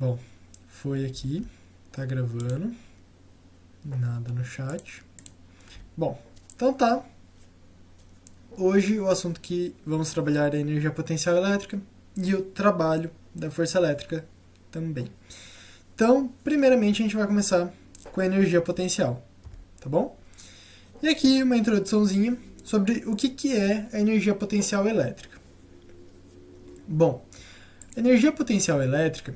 Bom, foi aqui, tá gravando, nada no chat. Bom, então tá. Hoje o assunto que vamos trabalhar é a energia potencial elétrica e o trabalho da força elétrica também. Então, primeiramente a gente vai começar com a energia potencial, tá bom? E aqui uma introduçãozinha sobre o que é a energia potencial elétrica. Bom, energia potencial elétrica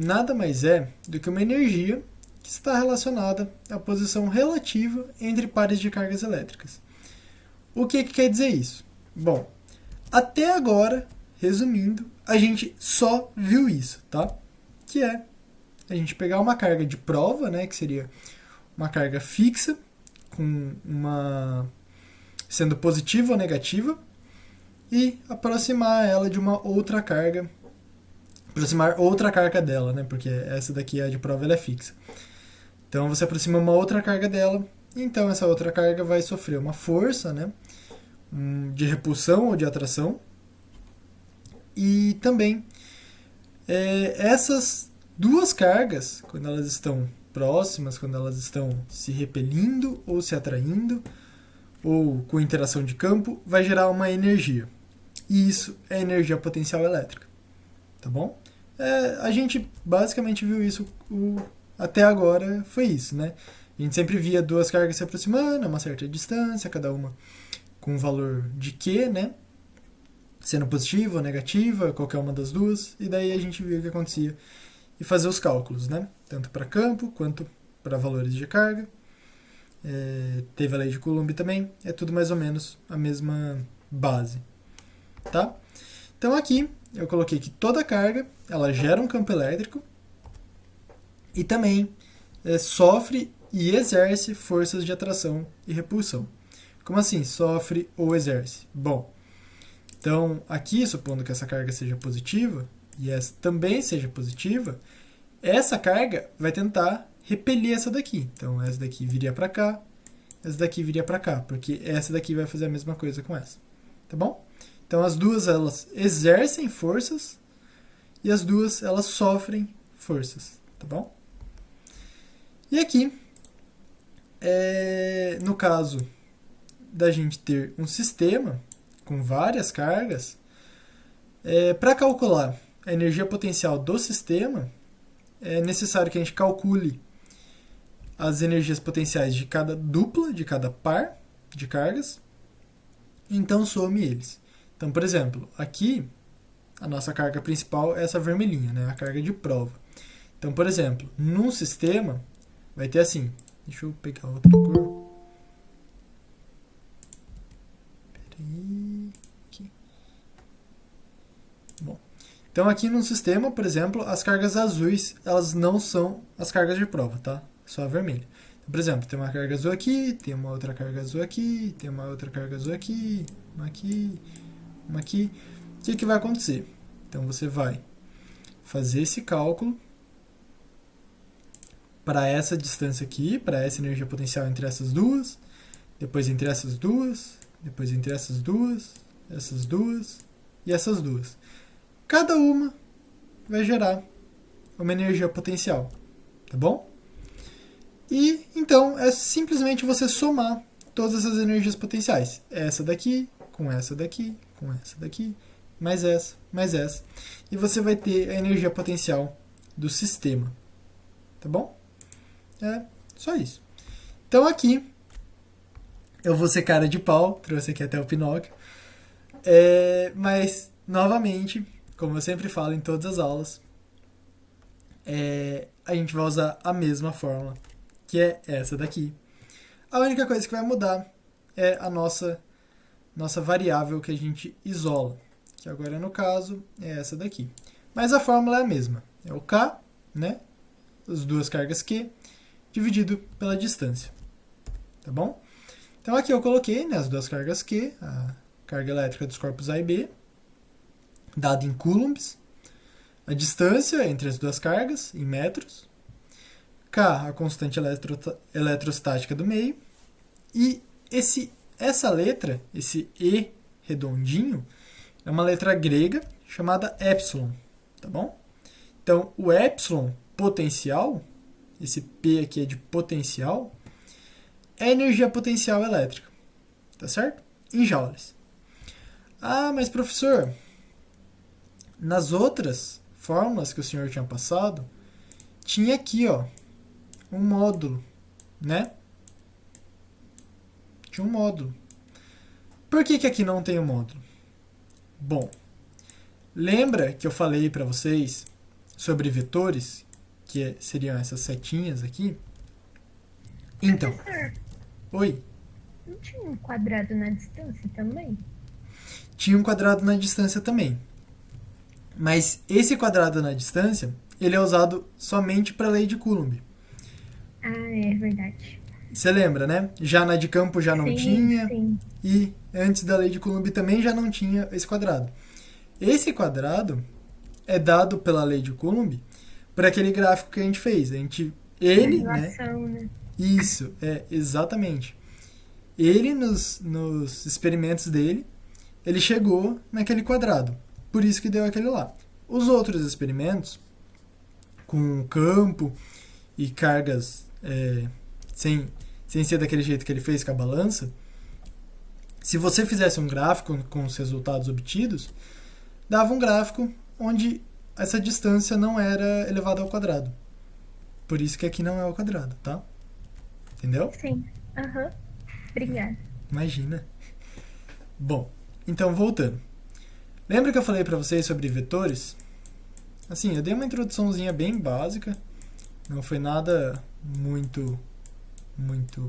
nada mais é do que uma energia que está relacionada à posição relativa entre pares de cargas elétricas. O que quer dizer isso? Bom, até agora, resumindo, a gente só viu isso, tá? Que é a gente pegar uma carga de prova, né, que seria uma carga fixa, com uma sendo positiva ou negativa, e aproximar ela de uma outra carga, aproximar outra carga dela, né, porque essa daqui, a de prova, ela é fixa. Então você aproxima uma outra carga dela, então essa outra carga vai sofrer uma força, né, de repulsão ou de atração, e também essas duas cargas, quando elas estão próximas, quando elas estão se repelindo ou se atraindo, ou com interação de campo, vai gerar uma energia. E isso é energia potencial elétrica. Tá bom? A gente basicamente viu isso até agora, foi isso, né? A gente sempre via duas cargas se aproximando a uma certa distância, cada uma com um valor de Q, né? Sendo positiva ou negativa, qualquer uma das duas, e daí a gente viu o que acontecia e fazer os cálculos, né? Tanto para campo quanto para valores de carga. Teve a lei de Coulomb também, é tudo mais ou menos a mesma base, tá? Então aqui eu coloquei que toda carga ela gera um campo elétrico e também sofre e exerce forças de atração e repulsão. Como assim sofre ou exerce? Bom, então aqui, supondo que essa carga seja positiva e essa também seja positiva, essa carga vai tentar repelir essa daqui. Então essa daqui viria para cá, essa daqui viria para cá, porque essa daqui vai fazer a mesma coisa com essa. Tá bom? Então as duas elas exercem forças e as duas elas sofrem forças. Tá bom? E aqui, no caso da gente ter um sistema com várias cargas, para calcular a energia potencial do sistema, é necessário que a gente calcule as energias potenciais de cada dupla, de cada par de cargas, então some eles. Então, por exemplo, aqui a nossa carga principal é essa vermelhinha, né? A carga de prova. Então, por exemplo, num sistema vai ter assim, deixa eu pegar outra cor. Peraí, aqui. Bom, então aqui no sistema, por exemplo, as cargas azuis, elas não são as cargas de prova, tá? Só a vermelha. Então, por exemplo, tem uma carga azul aqui, tem uma outra carga azul aqui, tem uma outra carga azul aqui, uma aqui, uma aqui. O que vai acontecer? Então você vai fazer esse cálculo para essa distância aqui, para essa energia potencial entre essas duas, depois entre essas duas, depois entre essas duas e essas duas. Cada uma vai gerar uma energia potencial, tá bom? E então é simplesmente você somar todas essas energias potenciais. Essa daqui, com essa daqui, com essa daqui, mais essa, mais essa. E você vai ter a energia potencial do sistema. Tá bom? É só isso. Então aqui, eu vou ser cara de pau, trouxe aqui até o Pinóquio. Mas, novamente, como eu sempre falo em todas as aulas, a gente vai usar a mesma fórmula, que é essa daqui. A única coisa que vai mudar é a nossa variável que a gente isola, que agora no caso é essa daqui. Mas a fórmula é a mesma, é o K, né? As duas cargas Q, dividido pela distância. Tá bom? Então aqui eu coloquei, né, as duas cargas Q, a carga elétrica dos corpos A e B, dada em coulombs, a distância entre as duas cargas, em metros, K, a constante eletrostática do meio, e essa letra, esse E redondinho, é uma letra grega chamada epsilon, tá bom? Então, o epsilon potencial, esse P aqui é de potencial, é a energia potencial elétrica. Tá certo? Em joules. Ah, mas professor, nas outras fórmulas que o senhor tinha passado, tinha aqui, ó, um módulo, né? Tinha um módulo. Por que aqui não tem um módulo? Bom, lembra que eu falei para vocês sobre vetores, que seriam essas setinhas aqui? Então, Professor, oi. não tinha um quadrado na distância também? Tinha um quadrado na distância também. Mas esse quadrado na distância, ele é usado somente para a lei de Coulomb. Ah, é verdade. Você lembra, né? Já na de campo já não tinha, Sim. e antes da lei de Coulomb também já não tinha esse quadrado. Esse quadrado é dado pela lei de Coulomb por aquele gráfico que a gente fez. Ele, A né? relação, né? Isso, exatamente. Ele, nos experimentos dele, ele chegou naquele quadrado. Por isso que deu aquele lá. Os outros experimentos, com campo e cargas sem ser daquele jeito que ele fez com a balança, se você fizesse um gráfico com os resultados obtidos, dava um gráfico onde essa distância não era elevada ao quadrado. Por isso que aqui não é ao quadrado, tá? Entendeu? Sim. Aham. Obrigada. Imagina. Bom, então voltando. Lembra que eu falei para vocês sobre vetores? Assim, eu dei uma introduçãozinha bem básica. Não foi nada muito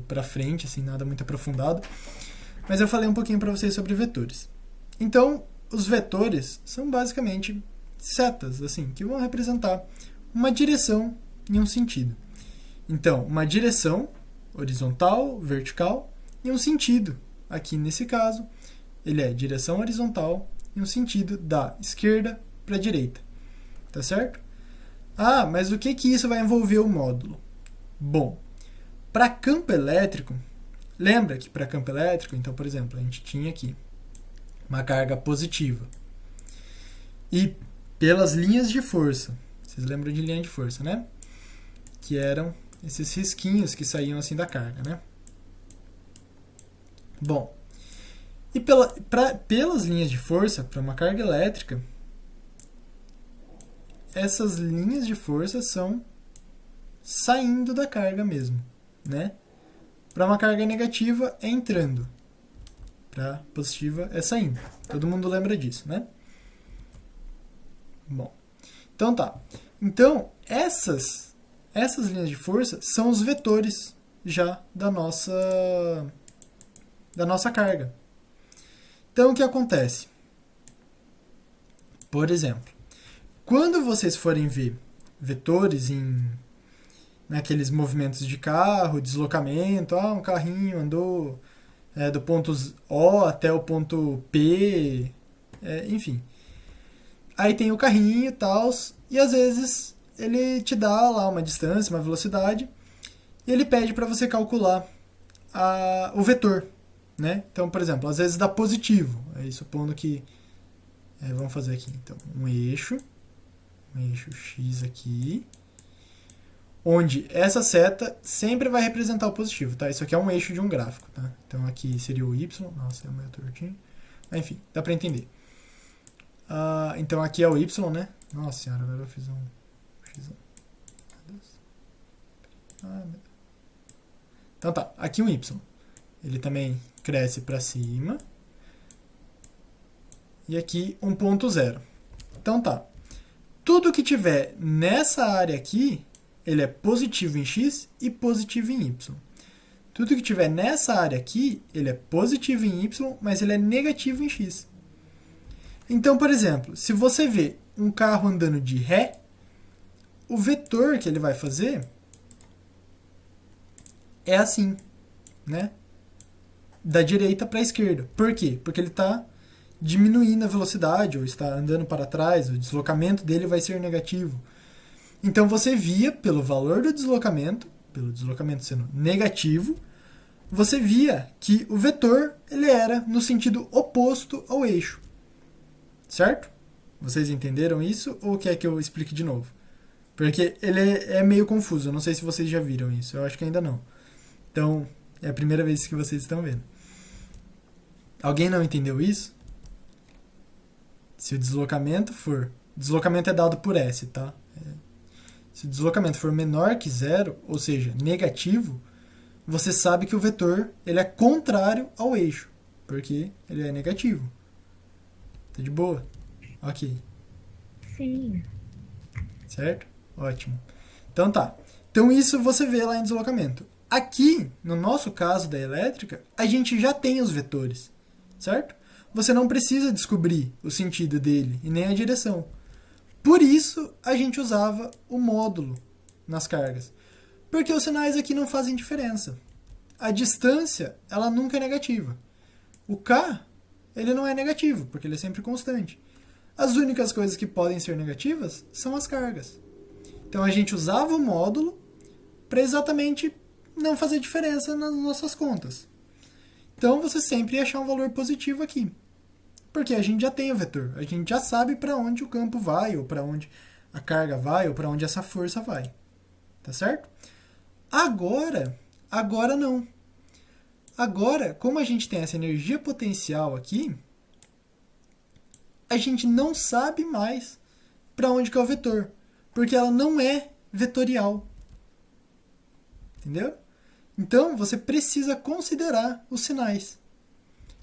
para frente, assim, nada muito aprofundado. Mas eu falei um pouquinho para vocês sobre vetores. Então, os vetores são basicamente setas, assim, que vão representar uma direção em um sentido. Então, uma direção horizontal, vertical, e um sentido. Aqui, nesse caso, ele é direção horizontal em um sentido da esquerda para a direita. Tá certo? Ah, mas o que isso vai envolver o módulo? Bom, para campo elétrico, lembra que para campo elétrico, então, por exemplo, a gente tinha aqui uma carga positiva. E pelas linhas de força, vocês lembram de linha de força, né? Que eram esses risquinhos que saíam assim da carga, né? Bom, e pelas linhas de força, para uma carga elétrica, essas linhas de força são saindo da carga mesmo, né? Para uma carga negativa é entrando, para positiva é saindo. Todo mundo lembra disso, né? Bom, então tá. Então, essas linhas de força são os vetores já da nossa carga. Então, o que acontece? Por exemplo, quando vocês forem ver vetores naqueles movimentos de carro, deslocamento, um carrinho andou do ponto O até o ponto P, enfim. Aí tem o carrinho e tal, e às vezes ele te dá lá uma distância, uma velocidade, e ele pede para você calcular o vetor, né? Então, por exemplo, às vezes dá positivo, aí supondo que vamos fazer aqui, então, um eixo X aqui, onde essa seta sempre vai representar o positivo, tá? Isso aqui é um eixo de um gráfico, tá? Então aqui seria o Y, nossa, é meio tortinho, enfim, dá pra entender. Então aqui é o Y, né? Nossa senhora, agora eu fiz um X. Então tá, aqui um Y. Ele também cresce pra cima. E aqui um ponto zero. Então tá. Tudo que tiver nessa área aqui, ele é positivo em X e positivo em Y. Tudo que tiver nessa área aqui, ele é positivo em Y, mas ele é negativo em X. Então, por exemplo, se você vê um carro andando de ré, o vetor que ele vai fazer é assim, né? Da direita para a esquerda. Por quê? Porque ele está diminuindo a velocidade ou está andando para trás, o deslocamento dele vai ser negativo. Então você via pelo valor do deslocamento, pelo deslocamento sendo negativo, você via que o vetor ele era no sentido oposto ao eixo. Certo? Vocês entenderam isso ou quer que eu explique de novo? Porque ele é meio confuso. Eu não sei se vocês já viram isso. Eu acho que ainda não. Então, é a primeira vez que vocês estão vendo. Alguém não entendeu isso? Se o deslocamento for... Deslocamento é dado por S, tá? Se o deslocamento for menor que zero, ou seja, negativo, você sabe que o vetor ele é contrário ao eixo. Porque ele é negativo. Tá de boa? Ok. Sim. Certo? Ótimo. Então tá. Então isso você vê lá em deslocamento. Aqui, no nosso caso da elétrica, a gente já tem os vetores. Certo? Você não precisa descobrir o sentido dele e nem a direção. Por isso, a gente usava o módulo nas cargas. Porque os sinais aqui não fazem diferença. A distância, ela nunca é negativa. O K, ele não é negativo, porque ele é sempre constante. As únicas coisas que podem ser negativas são as cargas. Então a gente usava o módulo para exatamente não fazer diferença nas nossas contas. Então você sempre ia achar um valor positivo aqui. Porque a gente já tem o vetor. A gente já sabe para onde o campo vai, ou para onde a carga vai, ou para onde essa força vai. Tá certo? Agora não. Agora, como a gente tem essa energia potencial aqui, a gente não sabe mais para onde que é o vetor. Porque ela não é vetorial. Entendeu? Então, você precisa considerar os sinais.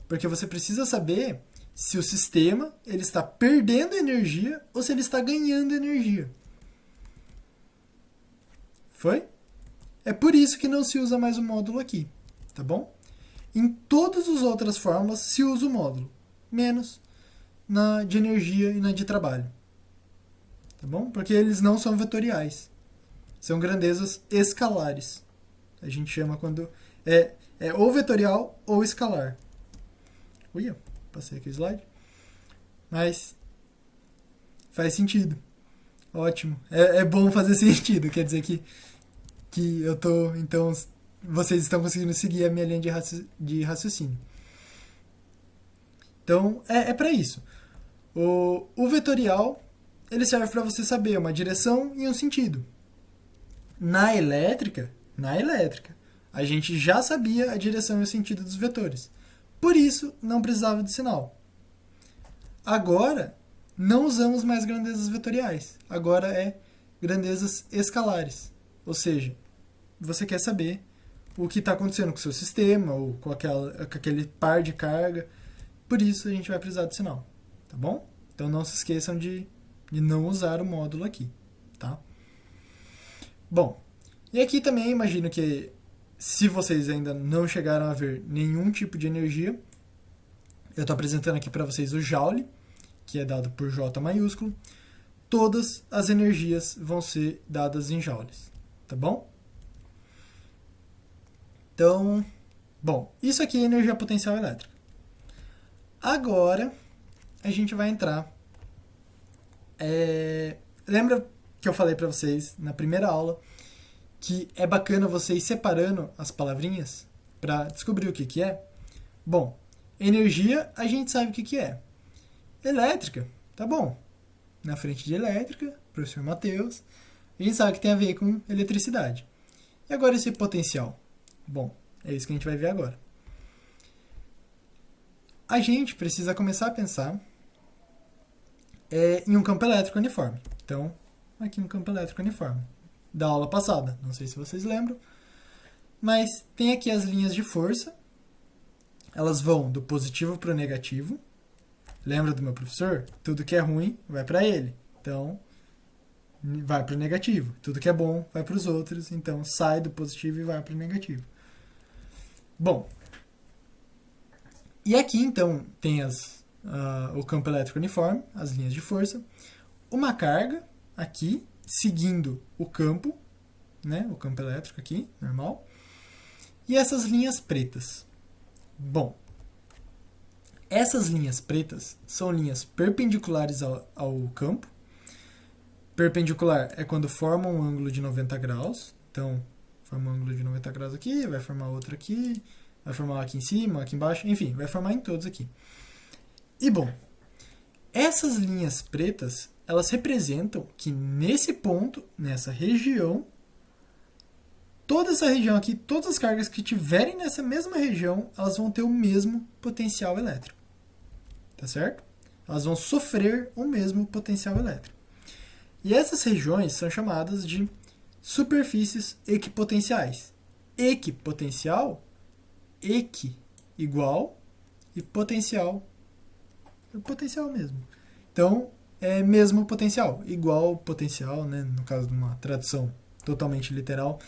Porque você precisa saber se o sistema ele está perdendo energia ou se ele está ganhando energia. Foi? É por isso que não se usa mais o módulo aqui. Tá bom? Em todas as outras fórmulas se usa o módulo. Menos na de energia e na de trabalho. Tá bom? Porque eles não são vetoriais. São grandezas escalares. A gente chama quando é ou vetorial ou escalar. Ui, passei aqui o slide. Mas faz sentido. Ótimo. É bom fazer sentido. Quer dizer que eu tô... Então, vocês estão conseguindo seguir a minha linha de raciocínio. Então, é para isso. O vetorial, ele serve para você saber uma direção e um sentido. Na elétrica, a gente já sabia a direção e o sentido dos vetores. Por isso, não precisava de sinal. Agora, não usamos mais grandezas vetoriais. Agora é grandezas escalares. Ou seja, você quer saber o que está acontecendo com o seu sistema ou com aquele par de carga. Por isso, a gente vai precisar de sinal. Tá bom? Então, não se esqueçam de não usar o módulo aqui. Tá? Bom, e aqui também imagino que se vocês ainda não chegaram a ver nenhum tipo de energia, eu estou apresentando aqui para vocês o Joule, que é dado por J maiúsculo. Todas as energias vão ser dadas em joules. Tá bom? Então, bom, isso aqui é energia potencial elétrica. Agora, a gente vai entrar... Lembra que eu falei para vocês na primeira aula que é bacana você ir separando as palavrinhas para descobrir o que é? Bom, energia a gente sabe o que é. Elétrica, tá bom. Na frente de elétrica, professor Matheus, a gente sabe que tem a ver com eletricidade. E agora esse potencial? Bom, é isso que a gente vai ver agora. A gente precisa começar a pensar em um campo elétrico uniforme. Então, aqui um campo elétrico uniforme. Da aula passada, não sei se vocês lembram. Mas tem aqui as linhas de força. Elas vão do positivo para o negativo. Lembra do meu professor? Tudo que é ruim vai para ele. Então, vai para o negativo. Tudo que é bom vai para os outros. Então, sai do positivo e vai para o negativo. Bom, e aqui então tem o campo elétrico uniforme, as linhas de força. Uma carga aqui, seguindo o campo, né? O campo elétrico aqui, normal. E essas linhas pretas. Bom, essas linhas pretas são linhas perpendiculares ao campo. Perpendicular é quando forma um ângulo de 90 graus. Então, forma um ângulo de 90 graus aqui, vai formar outro aqui, vai formar aqui em cima, aqui embaixo, enfim, vai formar em todos aqui. E bom, essas linhas pretas, elas representam que nesse ponto, nessa região, toda essa região aqui, todas as cargas que tiverem nessa mesma região, elas vão ter o mesmo potencial elétrico. Tá certo? Elas vão sofrer o mesmo potencial elétrico. E essas regiões são chamadas de superfícies equipotenciais. Equipotencial, equi, igual, e potencial, é potencial mesmo. Então, é mesmo potencial, igual potencial, né, no caso de uma tradução totalmente literal,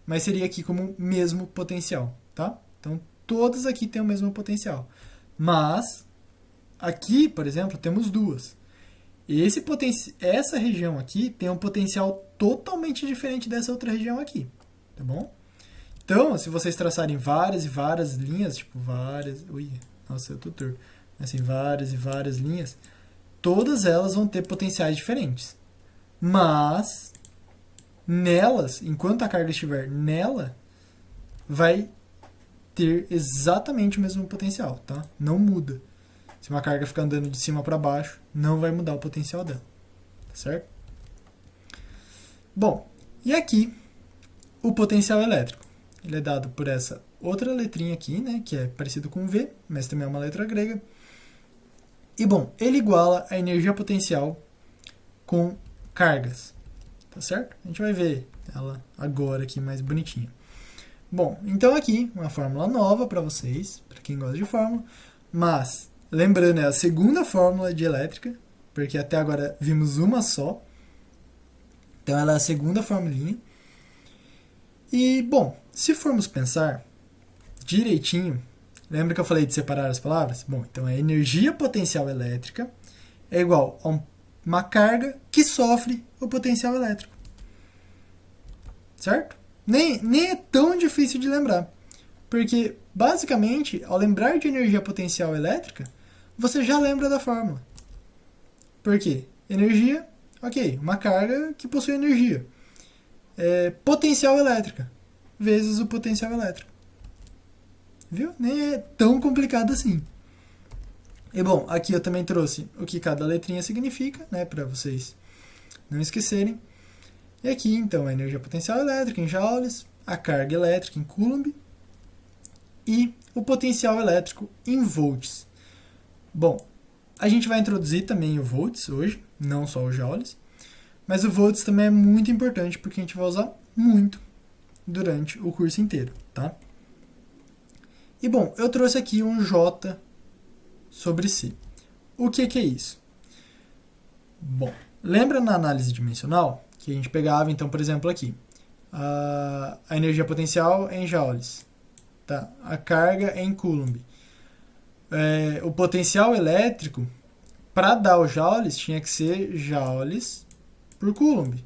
mas seria aqui como mesmo potencial, tá? Então, todas aqui têm o mesmo potencial. Mas, aqui, por exemplo, temos duas. Essa região aqui tem um potencial totalmente diferente dessa outra região aqui, tá bom? Então, se vocês traçarem várias e várias linhas, tipo várias... Ui, nossa, eu tô torto. Assim, várias e várias linhas, todas elas vão ter potenciais diferentes. Mas, nelas, enquanto a carga estiver nela, vai ter exatamente o mesmo potencial, tá? Não muda. Se uma carga ficar andando de cima para baixo, não vai mudar o potencial dela. Tá certo? Bom, e aqui, o potencial elétrico. Ele é dado por essa outra letrinha aqui, né, que é parecido com V, mas também é uma letra grega. E, bom, ele iguala a energia potencial com cargas. Tá certo? A gente vai ver ela agora aqui mais bonitinha. Bom, então aqui, uma fórmula nova para vocês, para quem gosta de fórmula, mas... lembrando, é a segunda fórmula de elétrica, porque até agora vimos uma só. Então, ela é a segunda formulinha. E, bom, se formos pensar direitinho, lembra que eu falei de separar as palavras? Bom, então a energia potencial elétrica é igual a uma carga que sofre o potencial elétrico. Certo? Nem é tão difícil de lembrar. Porque, basicamente, ao lembrar de energia potencial elétrica, você já lembra da fórmula. Por quê? Energia, ok, uma carga que possui energia. Potencial elétrica, vezes o potencial elétrico. Viu? Nem é tão complicado assim. E bom, aqui eu também trouxe o que cada letrinha significa, né, para vocês não esquecerem. E aqui, então, a energia potencial elétrica em joules, a carga elétrica em coulomb e o potencial elétrico em volts. Bom, a gente vai introduzir também o volts hoje, não só o joules, mas o volts também é muito importante porque a gente vai usar muito durante o curso inteiro, tá? E bom, eu trouxe aqui um J sobre C. O que é isso? Bom, lembra na análise dimensional que a gente pegava, então, por exemplo, aqui, a energia potencial é em joules, tá? A carga é em coulomb. O potencial elétrico, para dar o joules, tinha que ser joules por coulomb,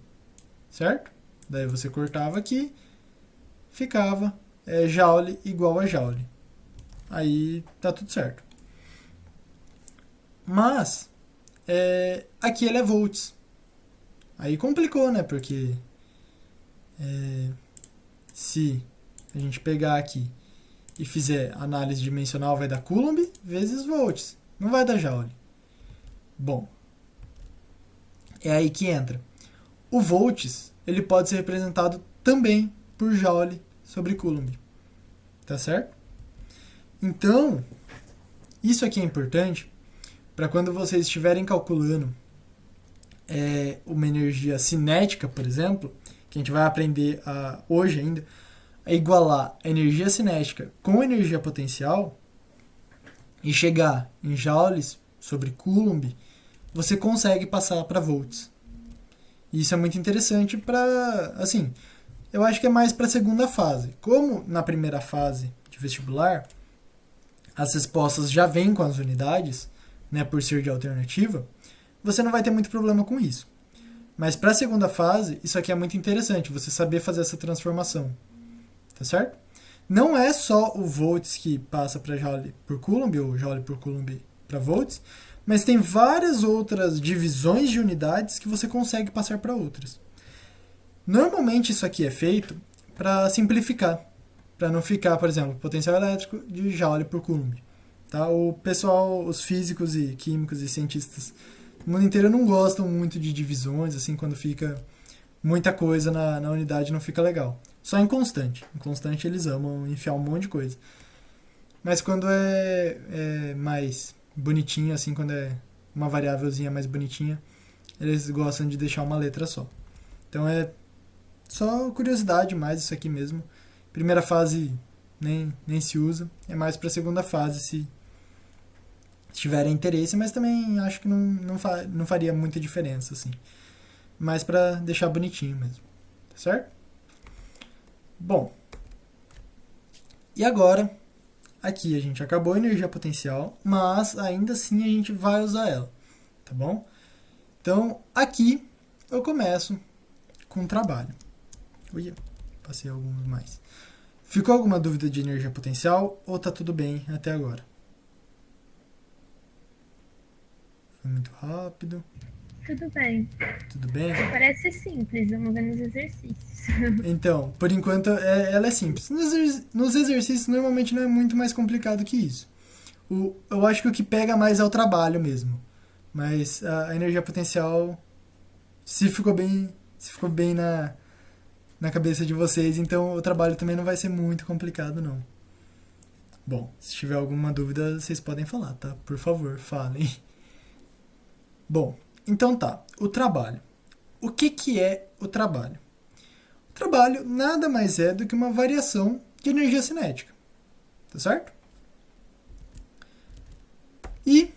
certo? Daí você cortava aqui, ficava joule igual a joule. Aí tá tudo certo. Mas, aqui ele é volts. Aí complicou, né? Porque se a gente pegar aqui e fizer análise dimensional, vai dar coulomb vezes volts. Não vai dar joule. Bom, é aí que entra. O volts, ele pode ser representado também por joule sobre coulomb. Tá certo? Então, isso aqui é importante para quando vocês estiverem calculando uma energia cinética, por exemplo, que a gente vai aprender hoje ainda, a igualar a energia cinética com a energia potencial e chegar em joules sobre coulomb, você consegue passar para volts. E isso é muito interessante para, assim, eu acho que é mais para a segunda fase. Como na primeira fase de vestibular, as respostas já vêm com as unidades, né, por ser de alternativa, você não vai ter muito problema com isso. Mas para a segunda fase, isso aqui é muito interessante, você saber fazer essa transformação. Tá certo? Não é só o volts que passa para joule por coulomb, ou joule por coulomb para volts, mas tem várias outras divisões de unidades que você consegue passar para outras. Normalmente isso aqui é feito para simplificar, para não ficar, por exemplo, potencial elétrico de joule por coulomb. Tá? O pessoal, os físicos e químicos e cientistas no mundo inteiro não gostam muito de divisões, assim, quando fica muita coisa na unidade não fica legal. Só em constante. Em constante eles amam enfiar um monte de coisa. Mas quando é mais bonitinho, assim, quando é uma variávelzinha mais bonitinha, eles gostam de deixar uma letra só. Então é só curiosidade mais isso aqui mesmo. Primeira fase nem se usa. É mais para a segunda fase se tiverem interesse, mas também acho que não faria muita diferença, assim. Mais para deixar bonitinho mesmo. Tá certo? Bom. E agora, aqui a gente acabou a energia potencial, mas ainda assim a gente vai usar ela. Tá bom? Então, aqui eu começo com o trabalho. Ui, passei alguns mais. Ficou alguma dúvida de energia potencial ou tá tudo bem até agora? Foi muito rápido. Tudo bem. Tudo bem? Parece simples, vamos ver nos exercícios. Então, por enquanto ela é simples. Nos exercícios normalmente não é muito mais complicado que isso. Eu acho que o que pega mais é o trabalho mesmo. Mas a energia potencial, se ficou bem na cabeça de vocês, então o trabalho também não vai ser muito complicado, não. Bom, se tiver alguma dúvida, vocês podem falar, tá? Por favor, falem. Bom, então tá. O trabalho. O que é o trabalho? O trabalho nada mais é do que uma variação de energia cinética. Tá certo? E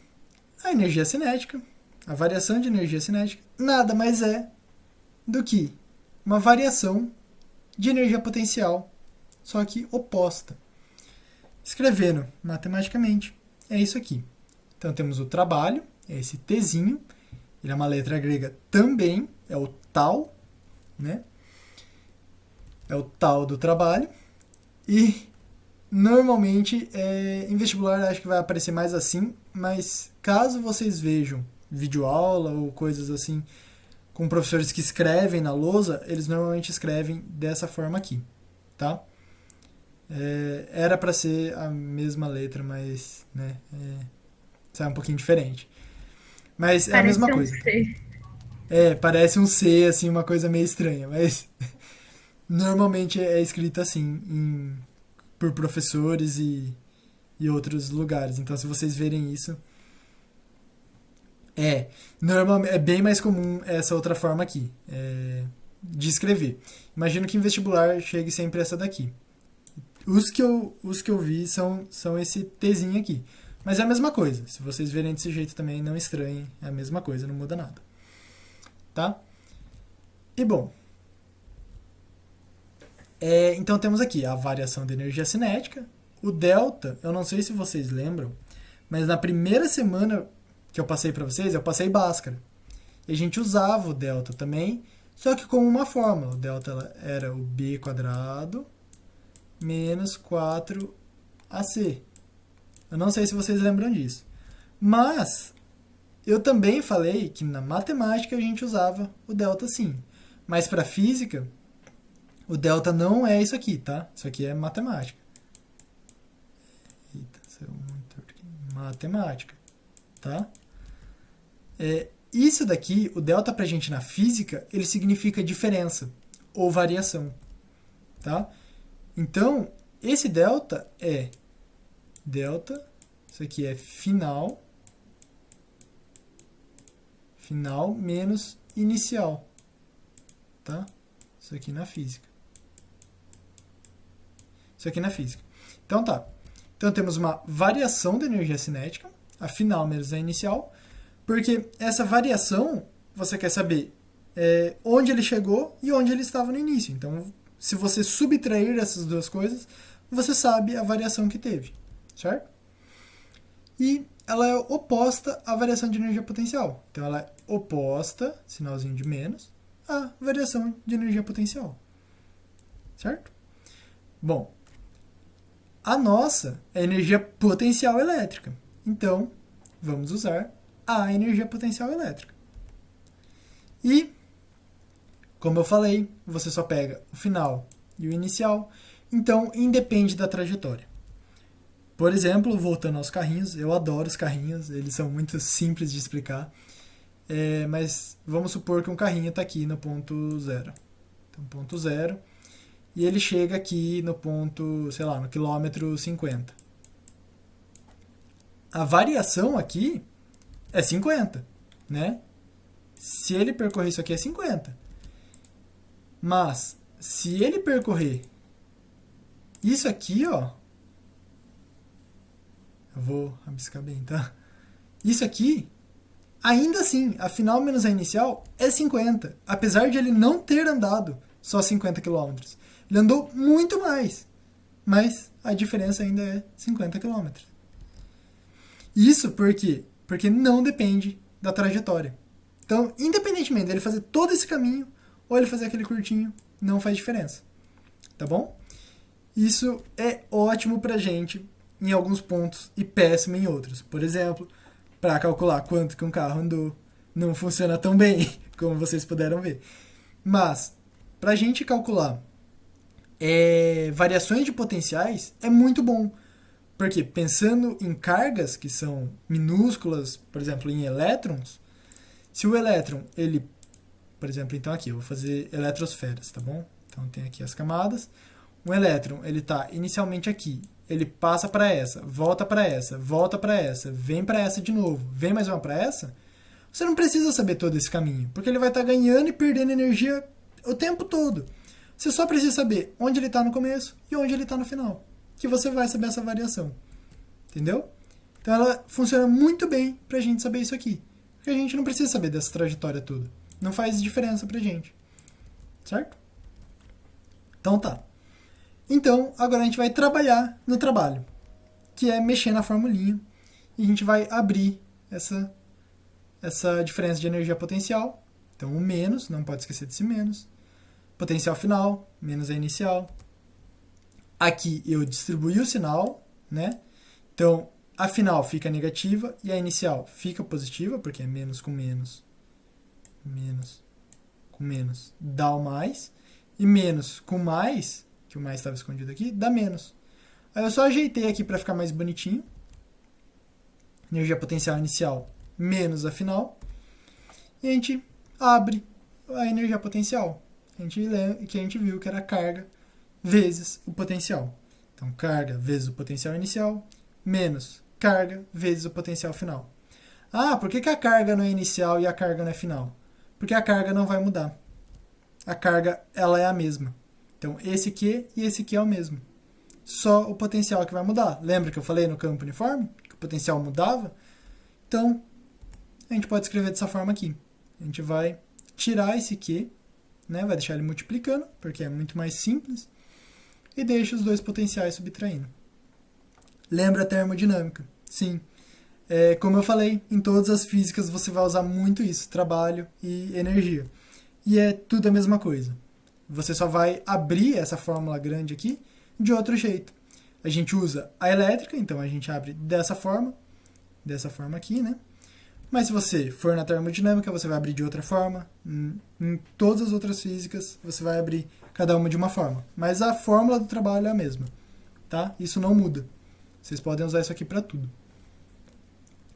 a energia cinética, a variação de energia cinética, nada mais é do que uma variação de energia potencial, só que oposta. Escrevendo matematicamente, é isso aqui. Então temos o trabalho, é esse Tzinho, ele é uma letra grega também, é o tal, né? É o tal do trabalho. E normalmente em vestibular acho que vai aparecer mais assim, mas caso vocês vejam videoaula ou coisas assim com professores que escrevem na lousa, eles normalmente escrevem dessa forma aqui, tá? Era para ser a mesma letra, mas né, sai um pouquinho diferente. Mas é a mesma coisa. Parece um C, assim, uma coisa meio estranha, mas normalmente é escrito assim por professores e outros lugares. Então, se vocês verem isso, normalmente é bem mais comum essa outra forma aqui de escrever. Imagino que em vestibular chegue sempre essa daqui. Os que eu vi são esse Tzinho aqui. Mas é a mesma coisa. Se vocês verem desse jeito também, não estranhem. É a mesma coisa, não muda nada. Tá? E bom. Então temos aqui a variação de energia cinética. O delta, eu não sei se vocês lembram, mas na primeira semana que eu passei para vocês, eu passei Bhaskara. E a gente usava o delta também, só que com uma fórmula. O delta era o b² menos 4ac. Eu não sei se vocês lembram disso. Mas eu também falei que na matemática a gente usava o delta sim. Mas para física, o delta não é isso aqui, tá? Isso aqui é matemática. Eita, saiu muito aqui. Matemática, tá? Isso daqui, o delta pra gente na física, ele significa diferença ou variação, tá? Então, esse delta é delta, isso aqui é final menos inicial, tá? Isso aqui na física. Então tá. Então temos uma variação da energia cinética, a final menos a inicial, porque essa variação, você quer saber onde ele chegou e onde ele estava no início. Então, se você subtrair essas duas coisas, você sabe a variação que teve, certo? E ela é oposta à variação de energia potencial. Então, ela é oposta, sinalzinho de menos, à variação de energia potencial, certo? Bom, a nossa é energia potencial elétrica. Então, vamos usar a energia potencial elétrica. E, como eu falei, você só pega o final e o inicial, então independe da trajetória. Por exemplo, voltando aos carrinhos, eu adoro os carrinhos, eles são muito simples de explicar. mas vamos supor que um carrinho está aqui no ponto 0. Então, ponto 0. E ele chega aqui no ponto, sei lá, no quilômetro 50. A variação aqui é 50, né? Se ele percorrer isso aqui é 50. Mas, se ele percorrer isso aqui, ó, eu vou rabiscar bem, tá? Isso aqui, ainda assim, a final menos a inicial é 50. Apesar de ele não ter andado só 50 km. Ele andou muito mais. Mas a diferença ainda é 50 km. Isso por quê? Porque não depende da trajetória. Então, independentemente dele fazer todo esse caminho ou ele fazer aquele curtinho, não faz diferença. Tá bom? Isso é ótimo pra gente em alguns pontos e péssimo em outros. Por exemplo, para calcular quanto que um carro andou, não funciona tão bem, como vocês puderam ver. Mas, pra gente calcular variações de potenciais, é muito bom. Porque pensando em cargas que são minúsculas, por exemplo, em elétrons, se o elétron, ele, por exemplo, então aqui, eu vou fazer eletrosferas, tá bom? Então tem aqui as camadas. Um elétron, ele está inicialmente aqui, ele passa para essa, volta para essa, volta para essa, vem para essa de novo, vem mais uma para essa. Você não precisa saber todo esse caminho, porque ele vai estar ganhando e perdendo energia o tempo todo. Você só precisa saber onde ele está no começo e onde ele está no final, que você vai saber essa variação. Entendeu? Então ela funciona muito bem pra gente saber isso aqui. Porque a gente não precisa saber dessa trajetória toda. Não faz diferença pra gente. Certo? Então tá. Então, agora a gente vai trabalhar no trabalho, que é mexer na formulinha. E a gente vai abrir essa diferença de energia potencial. Então, o menos, não pode esquecer desse menos. Potencial final, menos a inicial. Aqui eu distribuí o sinal, né? Então, a final fica negativa e a inicial fica positiva, porque é menos com menos, menos com menos dá o mais. E menos com mais, que o mais estava escondido aqui, dá menos. Aí eu só ajeitei aqui para ficar mais bonitinho. Energia potencial inicial menos a final. E a gente abre a energia potencial. Que a gente viu que era a carga vezes o potencial. Então, carga vezes o potencial inicial, menos carga vezes o potencial final. Ah, por que a carga não é inicial e a carga não é final? Porque a carga não vai mudar. A carga, ela é a mesma. Então, esse aqui e esse aqui é o mesmo. Só o potencial que vai mudar. Lembra que eu falei no campo uniforme? Que o potencial mudava? Então, a gente pode escrever dessa forma aqui. A gente vai tirar esse Q, né? Vai deixar ele multiplicando, porque é muito mais simples. E deixa os dois potenciais subtraindo. Lembra a termodinâmica? Sim. Como eu falei, em todas as físicas você vai usar muito isso, trabalho e energia. E é tudo a mesma coisa. Você só vai abrir essa fórmula grande aqui de outro jeito. A gente usa a elétrica, então a gente abre dessa forma aqui, né? Mas se você for na termodinâmica, você vai abrir de outra forma. Em todas as outras físicas, você vai abrir cada uma de uma forma. Mas a fórmula do trabalho é a mesma, tá? Isso não muda. Vocês podem usar isso aqui para tudo.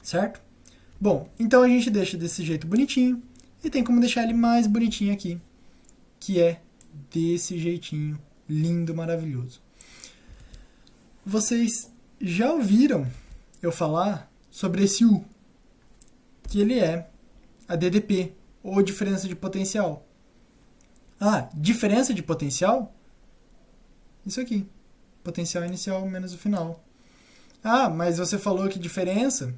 Certo? Bom, então a gente deixa desse jeito bonitinho. E tem como deixar ele mais bonitinho aqui. Que é desse jeitinho lindo, maravilhoso. Vocês já ouviram eu falar sobre esse U? Que ele é a DDP, ou diferença de potencial. Ah, diferença de potencial? Isso aqui. Potencial inicial menos o final. Ah, mas você falou que diferença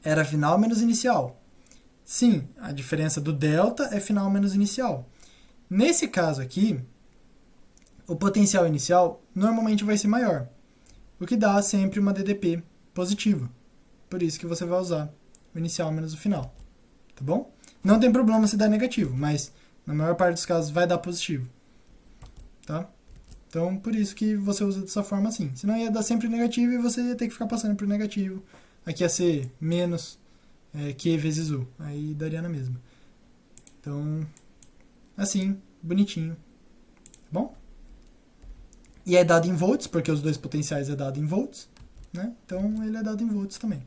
era final menos inicial. Sim, a diferença do delta é final menos inicial. Nesse caso aqui, o potencial inicial normalmente vai ser maior, o que dá sempre uma DDP positiva. Por isso que você vai usar o inicial menos o final. Tá bom? Não tem problema se dar negativo, mas na maior parte dos casos vai dar positivo. Tá? Então, por isso que você usa dessa forma assim. Senão ia dar sempre negativo e você ia ter que ficar passando por negativo. Aqui ia ser menos Q vezes U. Aí daria na mesma. Então, assim, bonitinho. Tá bom? E é dado em volts, porque os dois potenciais é dado em volts. Né? Então, ele é dado em volts também.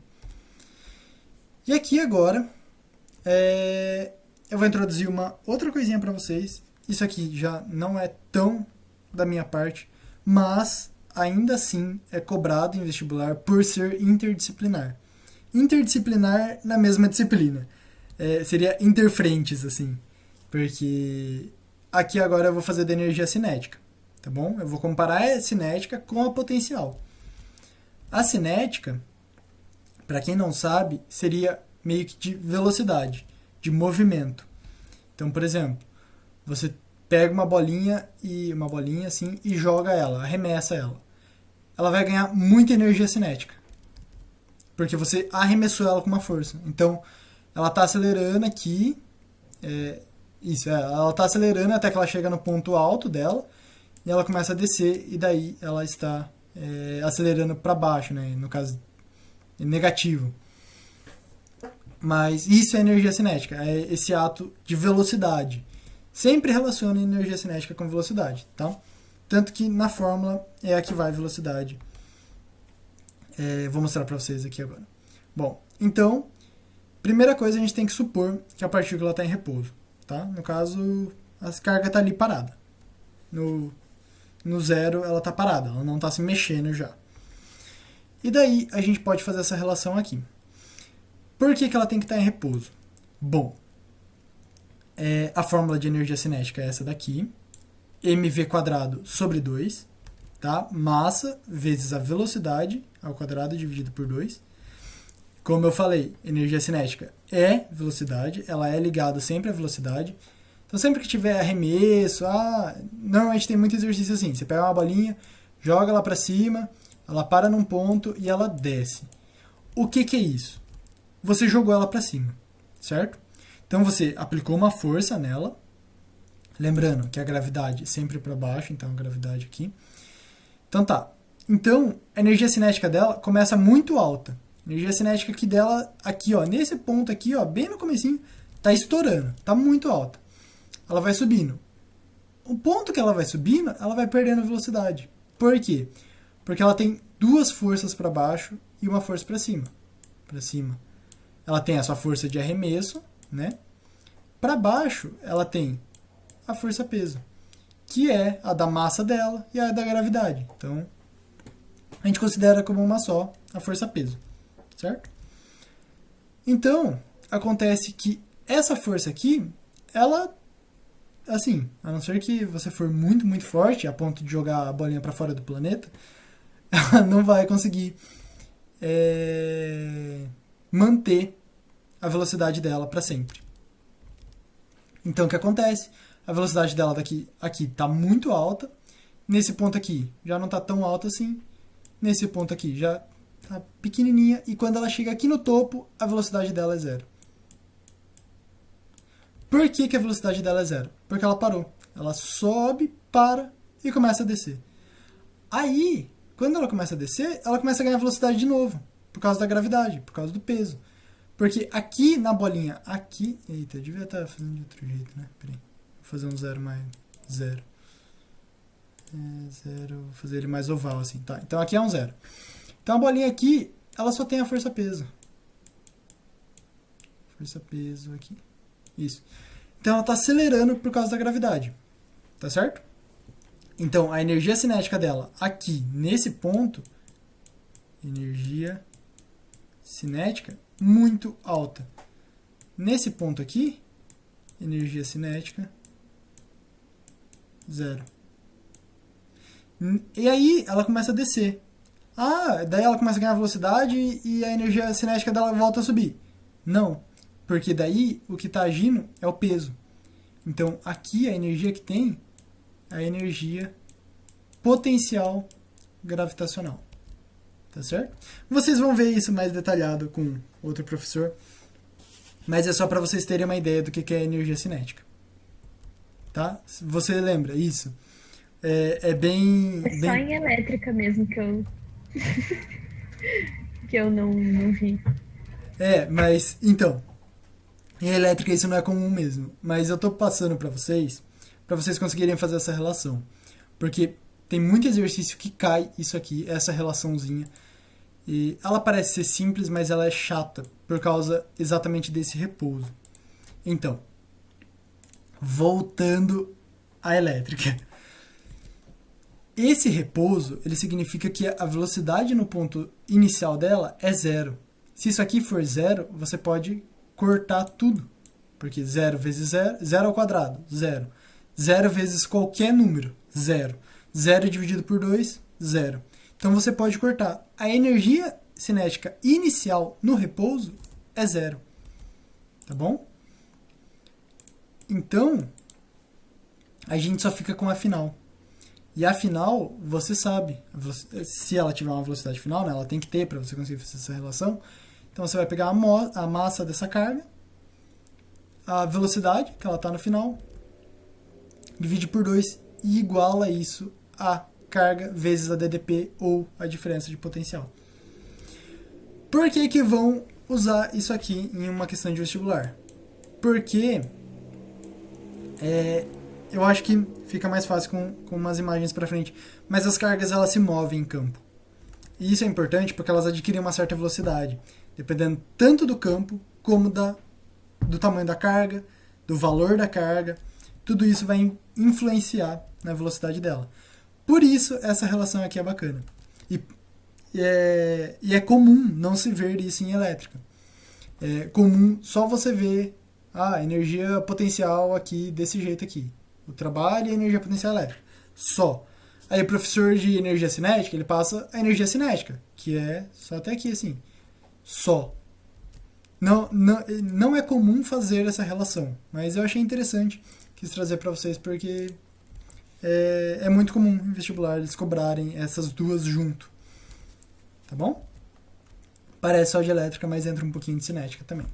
E aqui agora, Eu vou introduzir uma outra coisinha para vocês. Isso aqui já não é tão da minha parte, mas ainda assim é cobrado em vestibular por ser interdisciplinar. Interdisciplinar na mesma disciplina. Seria interfrentes, assim. Porque aqui agora eu vou fazer da energia cinética, tá bom? Eu vou comparar a cinética com a potencial. A cinética, para quem não sabe, seria meio que de velocidade, de movimento. Então, por exemplo, você pega uma bolinha assim e joga ela, arremessa ela. Ela vai ganhar muita energia cinética, porque você arremessou ela com uma força. Então, ela está acelerando aqui, ela está acelerando até que ela chega no ponto alto dela e ela começa a descer e daí ela está acelerando para baixo, né? No caso, negativo. Mas isso é energia cinética, é esse ato de velocidade. Sempre relaciona energia cinética com velocidade, tá? Tanto que na fórmula é a que vai velocidade. Vou mostrar para vocês aqui agora. Bom, então, primeira coisa a gente tem que supor que a partícula está em repouso, tá? No caso, a carga está ali parada. No zero ela está parada, ela não está se mexendo já. E daí a gente pode fazer essa relação aqui. Por que ela tem que estar em repouso? Bom, a fórmula de energia cinética é essa daqui, mv² sobre 2, tá? Massa vezes a velocidade ao quadrado dividido por 2. Como eu falei, energia cinética é velocidade, ela é ligada sempre à velocidade. Então sempre que tiver arremesso, normalmente tem muito exercício assim, você pega uma bolinha, joga ela para cima, ela para num ponto e ela desce. O que é isso? Você jogou ela para cima, certo? Então você aplicou uma força nela, lembrando que a gravidade é sempre para baixo, então a gravidade aqui. Então tá. Então a energia cinética dela começa muito alta. A energia cinética aqui dela, aqui ó, nesse ponto aqui, ó, bem no comecinho, tá estourando, tá muito alta. Ela vai subindo. O ponto que ela vai subindo, ela vai perdendo velocidade. Por quê? Porque ela tem duas forças para baixo e uma força para cima. Para cima. Ela tem a sua força de arremesso, né? Para baixo, ela tem a força-peso, que é a da massa dela e a da gravidade. Então, a gente considera como uma só a força-peso, certo? Então, acontece que essa força aqui, ela, assim, a não ser que você for muito, muito forte, a ponto de jogar a bolinha para fora do planeta, ela não vai conseguir manter a velocidade dela para sempre. Então o que acontece? A velocidade dela aqui está muito alta, nesse ponto aqui já não está tão alta assim, nesse ponto aqui já está pequenininha, e quando ela chega aqui no topo, a velocidade dela é zero. Por que a velocidade dela é zero? Porque ela parou. Ela sobe, para e começa a descer. Aí, quando ela começa a descer, ela começa a ganhar velocidade de novo, por causa da gravidade, por causa do peso. Porque aqui na bolinha, aqui... Eita, eu devia estar fazendo de outro jeito, né? Peraí. Vou fazer um zero mais zero. Zero, vou fazer ele mais oval, assim. Tá, então aqui é um zero. Então a bolinha aqui, ela só tem a força-peso. Força-peso aqui. Isso. Então ela está acelerando por causa da gravidade. Tá certo? Então a energia cinética dela aqui, nesse ponto, energia cinética muito alta. Nesse ponto aqui, energia cinética zero. E aí ela começa a descer. Daí ela começa a ganhar velocidade e a energia cinética dela volta a subir. Não, porque daí o que está agindo é o peso. Então aqui a energia que tem é a energia potencial gravitacional. Tá certo? Vocês vão ver isso mais detalhado com outro professor, mas é só para vocês terem uma ideia do que é energia cinética. Tá? Você lembra isso? É bem... É só em elétrica mesmo que eu que eu não vi. Mas então, em elétrica isso não é comum mesmo, mas eu tô passando para vocês conseguirem fazer essa relação, porque tem muito exercício que cai isso aqui, essa relaçãozinha. E ela parece ser simples, mas ela é chata por causa exatamente desse repouso. Então, voltando à elétrica. Esse repouso, ele significa que a velocidade no ponto inicial dela é zero. Se isso aqui for zero, você pode cortar tudo. Porque 0 vezes 0, 0 ao quadrado, 0. 0 vezes qualquer número, 0. 0 dividido por 2, 0. Então você pode cortar. A energia cinética inicial no repouso é zero. Tá bom? Então, a gente só fica com a final. E a final, você sabe, se ela tiver uma velocidade final, né, ela tem que ter para você conseguir fazer essa relação. Então você vai pegar a massa dessa carga, a velocidade, que ela está no final, divide por 2 e iguala isso a carga vezes a DDP ou a diferença de potencial. Por que vão usar isso aqui em uma questão de vestibular? Porque eu acho que fica mais fácil com umas imagens para frente, mas as cargas elas se movem em campo. E isso é importante porque elas adquirem uma certa velocidade, dependendo tanto do campo como do tamanho da carga, do valor da carga. Tudo isso vai influenciar na velocidade dela. Por isso, essa relação aqui é bacana. E é comum não se ver isso em elétrica. É comum só você ver a energia potencial aqui desse jeito aqui. O trabalho e a energia potencial elétrica. Só. Aí o professor de energia cinética, ele passa a energia cinética, que é só até aqui assim. Só. Não é comum fazer essa relação, mas eu achei interessante, quis trazer para vocês porque é muito comum em vestibular eles cobrarem essas duas junto. Tá bom? Parece só de elétrica, mas entra um pouquinho de cinética também.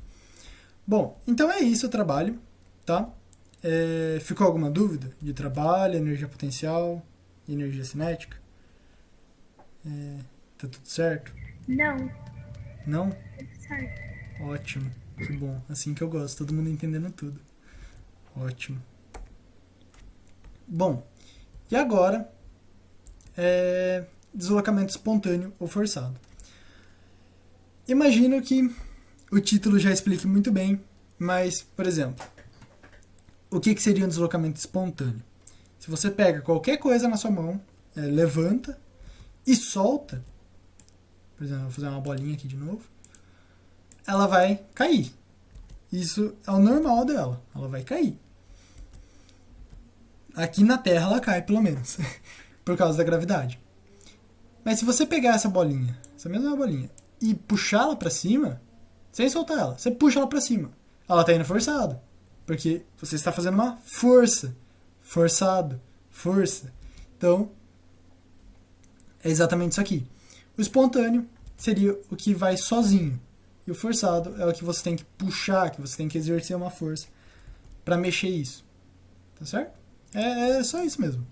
Bom, então é isso o trabalho, tá? Ficou alguma dúvida de trabalho, energia potencial, energia cinética? Tá tudo certo? Não, Não? tudo certo. Ótimo, que bom. Assim que eu gosto, todo mundo entendendo tudo. Ótimo. Bom, e agora deslocamento espontâneo ou forçado. Imagino que o título já explique muito bem, mas, por exemplo, o que seria um deslocamento espontâneo? Se você pega qualquer coisa na sua mão, levanta e solta, por exemplo, vou fazer uma bolinha aqui de novo, ela vai cair. Isso é o normal dela, ela vai cair. Aqui na Terra ela cai, pelo menos, por causa da gravidade. Mas se você pegar essa bolinha, essa mesma bolinha, e puxá-la pra cima, sem soltar ela, você puxa ela pra cima, ela tá indo forçado, porque você está fazendo uma força. Forçado, força. Então, é exatamente isso aqui. O espontâneo seria o que vai sozinho. E o forçado é o que você tem que puxar, que você tem que exercer uma força para mexer isso. Tá certo? É só isso mesmo.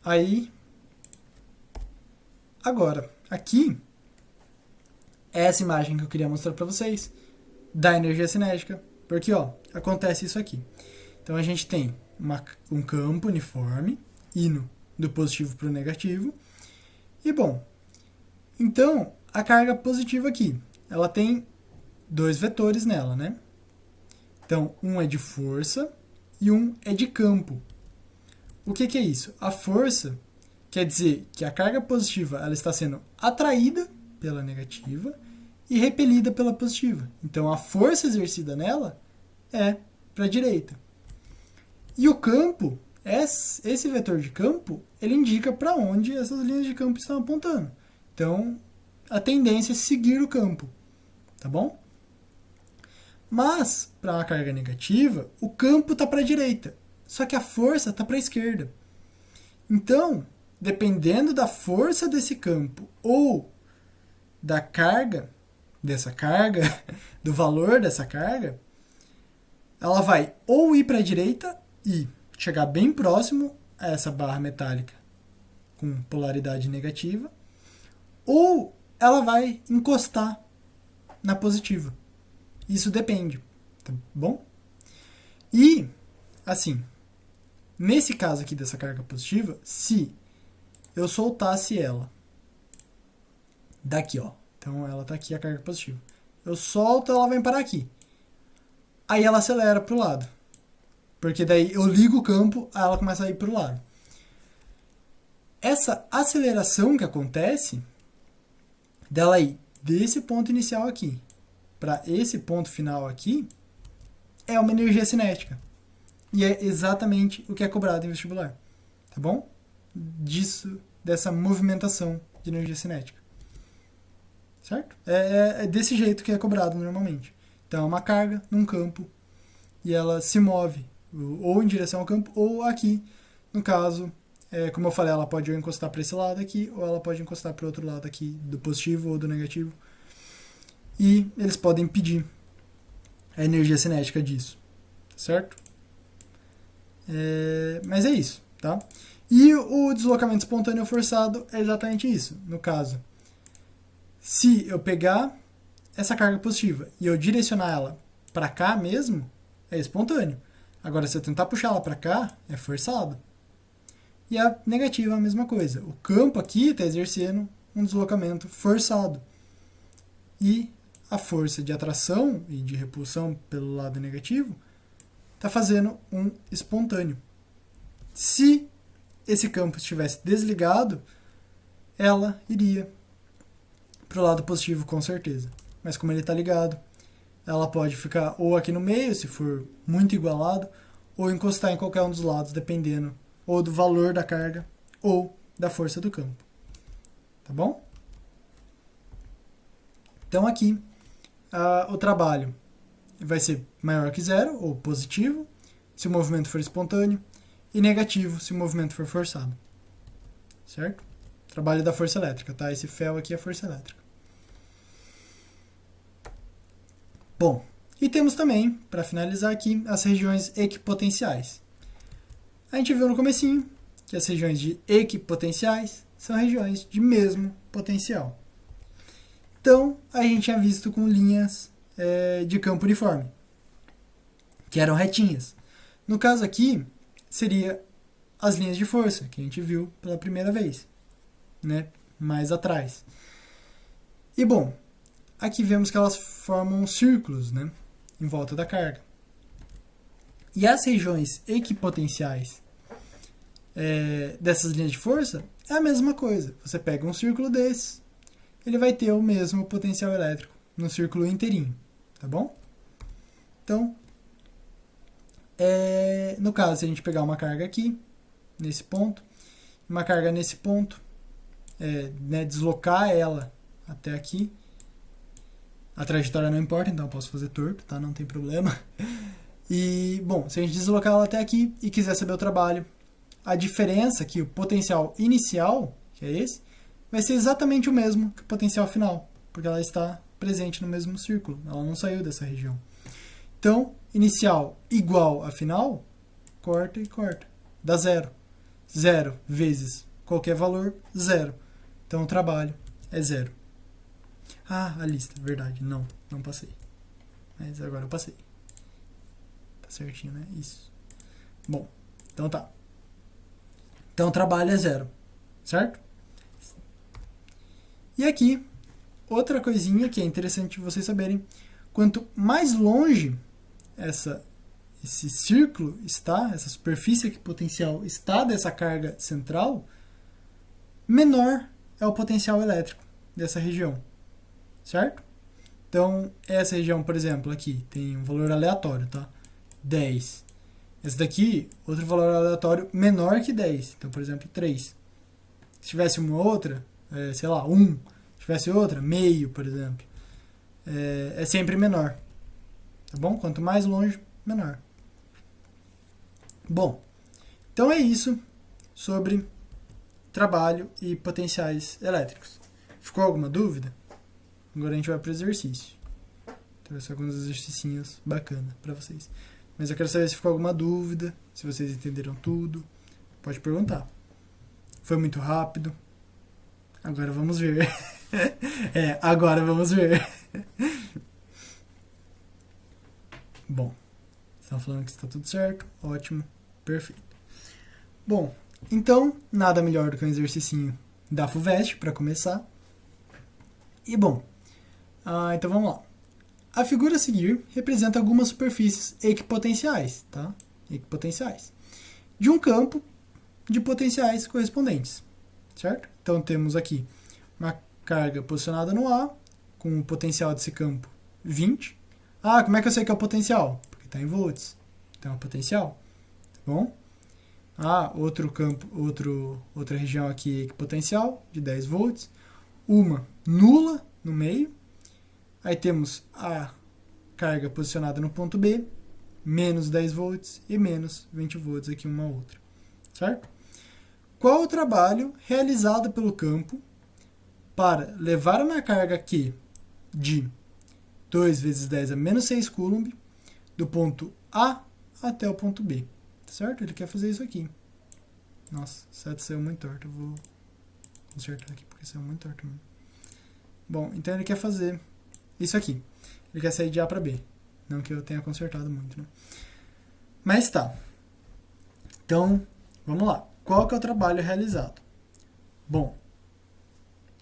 Aí, agora, aqui, essa imagem que eu queria mostrar para vocês da energia cinética. Porque, ó, acontece isso aqui. Então, a gente tem um campo uniforme, indo do positivo para o negativo. E, bom, então, a carga positiva aqui, ela tem dois vetores nela, né? Então, um é de força e um é de campo. O que é isso? A força quer dizer que a carga positiva ela está sendo atraída pela negativa e repelida pela positiva. Então, a força exercida nela é para a direita. E o campo, esse vetor de campo, ele indica para onde essas linhas de campo estão apontando. Então, a tendência é seguir o campo. Tá bom? Mas, para uma carga negativa, o campo está para a direita. Só que a força está para a esquerda. Então, dependendo da força desse campo ou da carga, dessa carga, do valor dessa carga, ela vai ou ir para a direita e chegar bem próximo a essa barra metálica com polaridade negativa, ou ela vai encostar na positiva. Isso depende, tá bom? E, assim, nesse caso aqui dessa carga positiva, se eu soltasse ela daqui, ó, então ela tá aqui a carga positiva, eu solto, ela vai parar aqui. aí ela acelera pro lado. Porque daí eu ligo o campo, aí ela começa a ir pro lado. Essa aceleração que acontece, dela ir desse ponto inicial aqui para esse ponto final aqui, é uma energia cinética. E é exatamente o que é cobrado em vestibular. Tá bom? Dessa movimentação de energia cinética. Certo? É desse jeito que é cobrado normalmente. Então, é uma carga num campo e ela se move ou em direção ao campo ou aqui. No caso, como eu falei, ela pode ou encostar para esse lado aqui ou ela pode encostar para o outro lado aqui, do positivo ou do negativo. E eles podem pedir a energia cinética disso. Certo? Mas é isso, tá? E o deslocamento espontâneo forçado é exatamente isso. No caso, se eu pegar essa carga positiva e eu direcionar ela para cá mesmo, é espontâneo. Agora, se eu tentar puxar ela para cá, é forçado. E a negativa é a mesma coisa. O campo aqui está exercendo um deslocamento forçado. E a força de atração e de repulsão pelo lado negativo está fazendo um espontâneo. Se esse campo estivesse desligado, ela iria para o lado positivo com certeza. Mas como ele está ligado, ela pode ficar ou aqui no meio, se for muito igualado, ou encostar em qualquer um dos lados, dependendo ou do valor da carga ou da força do campo. Tá bom? Então aqui, o trabalho vai ser maior que zero, ou positivo, se o movimento for espontâneo, e negativo, se o movimento for forçado. Certo? Trabalho da força elétrica, tá? Esse fel aqui é a força elétrica. Bom, e temos também, para finalizar aqui, as regiões equipotenciais. A gente viu no comecinho que as regiões de equipotenciais são regiões de mesmo potencial. Então, a gente tinha visto com linhas de campo uniforme, que eram retinhas. No caso aqui, seria as linhas de força, que a gente viu pela primeira vez, né? Mais atrás. E bom, aqui vemos que elas formam círculos, né? Em volta da carga. E as regiões equipotenciais dessas linhas de força é a mesma coisa. Você pega um círculo desses, ele vai ter o mesmo potencial elétrico no círculo inteirinho, tá bom? Então, no caso, se a gente pegar uma carga aqui, nesse ponto, uma carga nesse ponto, né, deslocar ela até aqui, a trajetória não importa, então eu posso fazer torto, tá? Não tem problema. E, bom, se a gente deslocar ela até aqui e quiser saber o trabalho, a diferença que o potencial inicial, que é esse, vai ser exatamente o mesmo que o potencial final, porque ela está presente no mesmo círculo, ela não saiu dessa região. Então, inicial igual a final, corta e corta, dá zero. Zero vezes qualquer valor, zero. Então, o trabalho é zero. Ah, a lista, verdade, não passei. Mas agora eu passei. Tá certinho, né? Isso. Bom, então tá. Então, o trabalho é zero, certo? E aqui, outra coisinha que é interessante vocês saberem, quanto mais longe esse círculo está, essa superfície equipotencial está dessa carga central, menor é o potencial elétrico dessa região, certo? Então, essa região, por exemplo, aqui tem um valor aleatório, tá? 10. Essa daqui, outro valor aleatório menor que 10. Então, por exemplo, 3. Se tivesse uma outra, sei lá, 1. Se tivesse outra, meio, por exemplo. É sempre menor. Tá bom? Quanto mais longe, menor. Bom, então é isso sobre trabalho e potenciais elétricos. Ficou alguma dúvida? Agora a gente vai para o exercício. Trouxe alguns exercicinhos bacanas para vocês. Mas eu quero saber se ficou alguma dúvida, se vocês entenderam tudo. Pode perguntar. Foi muito rápido. Agora vamos ver. Agora vamos ver. Bom, estão falando que está tudo certo. Ótimo. Perfeito. Bom, então, nada melhor do que um exercicinho da FUVEST para começar. E bom, então vamos lá. a figura a seguir representa algumas superfícies equipotenciais, tá? Equipotenciais. De um campo de potenciais correspondentes, certo? Então temos aqui uma carga posicionada no A, com o potencial desse campo 20. Ah, como é que eu sei que é o potencial? Porque está em volts. Então é o potencial, tá bom? Ah, outro campo, outra região aqui equipotencial, de 10 volts. Uma nula no meio. Aí temos a carga posicionada no ponto B, menos 10 volts e menos 20 volts aqui uma outra, certo? Qual o trabalho realizado pelo campo para levar uma carga Q de 2 vezes 10 a menos 6 coulomb do ponto A até o ponto B, certo? Ele quer fazer isso aqui. Nossa, o 7 saiu muito torto, eu vou consertar aqui porque saiu muito torto mesmo. Bom, então ele quer fazer isso aqui. Ele quer sair de A para B. Não que eu tenha consertado muito, né? Mas tá. Então, vamos lá. Qual que é o trabalho realizado? Bom,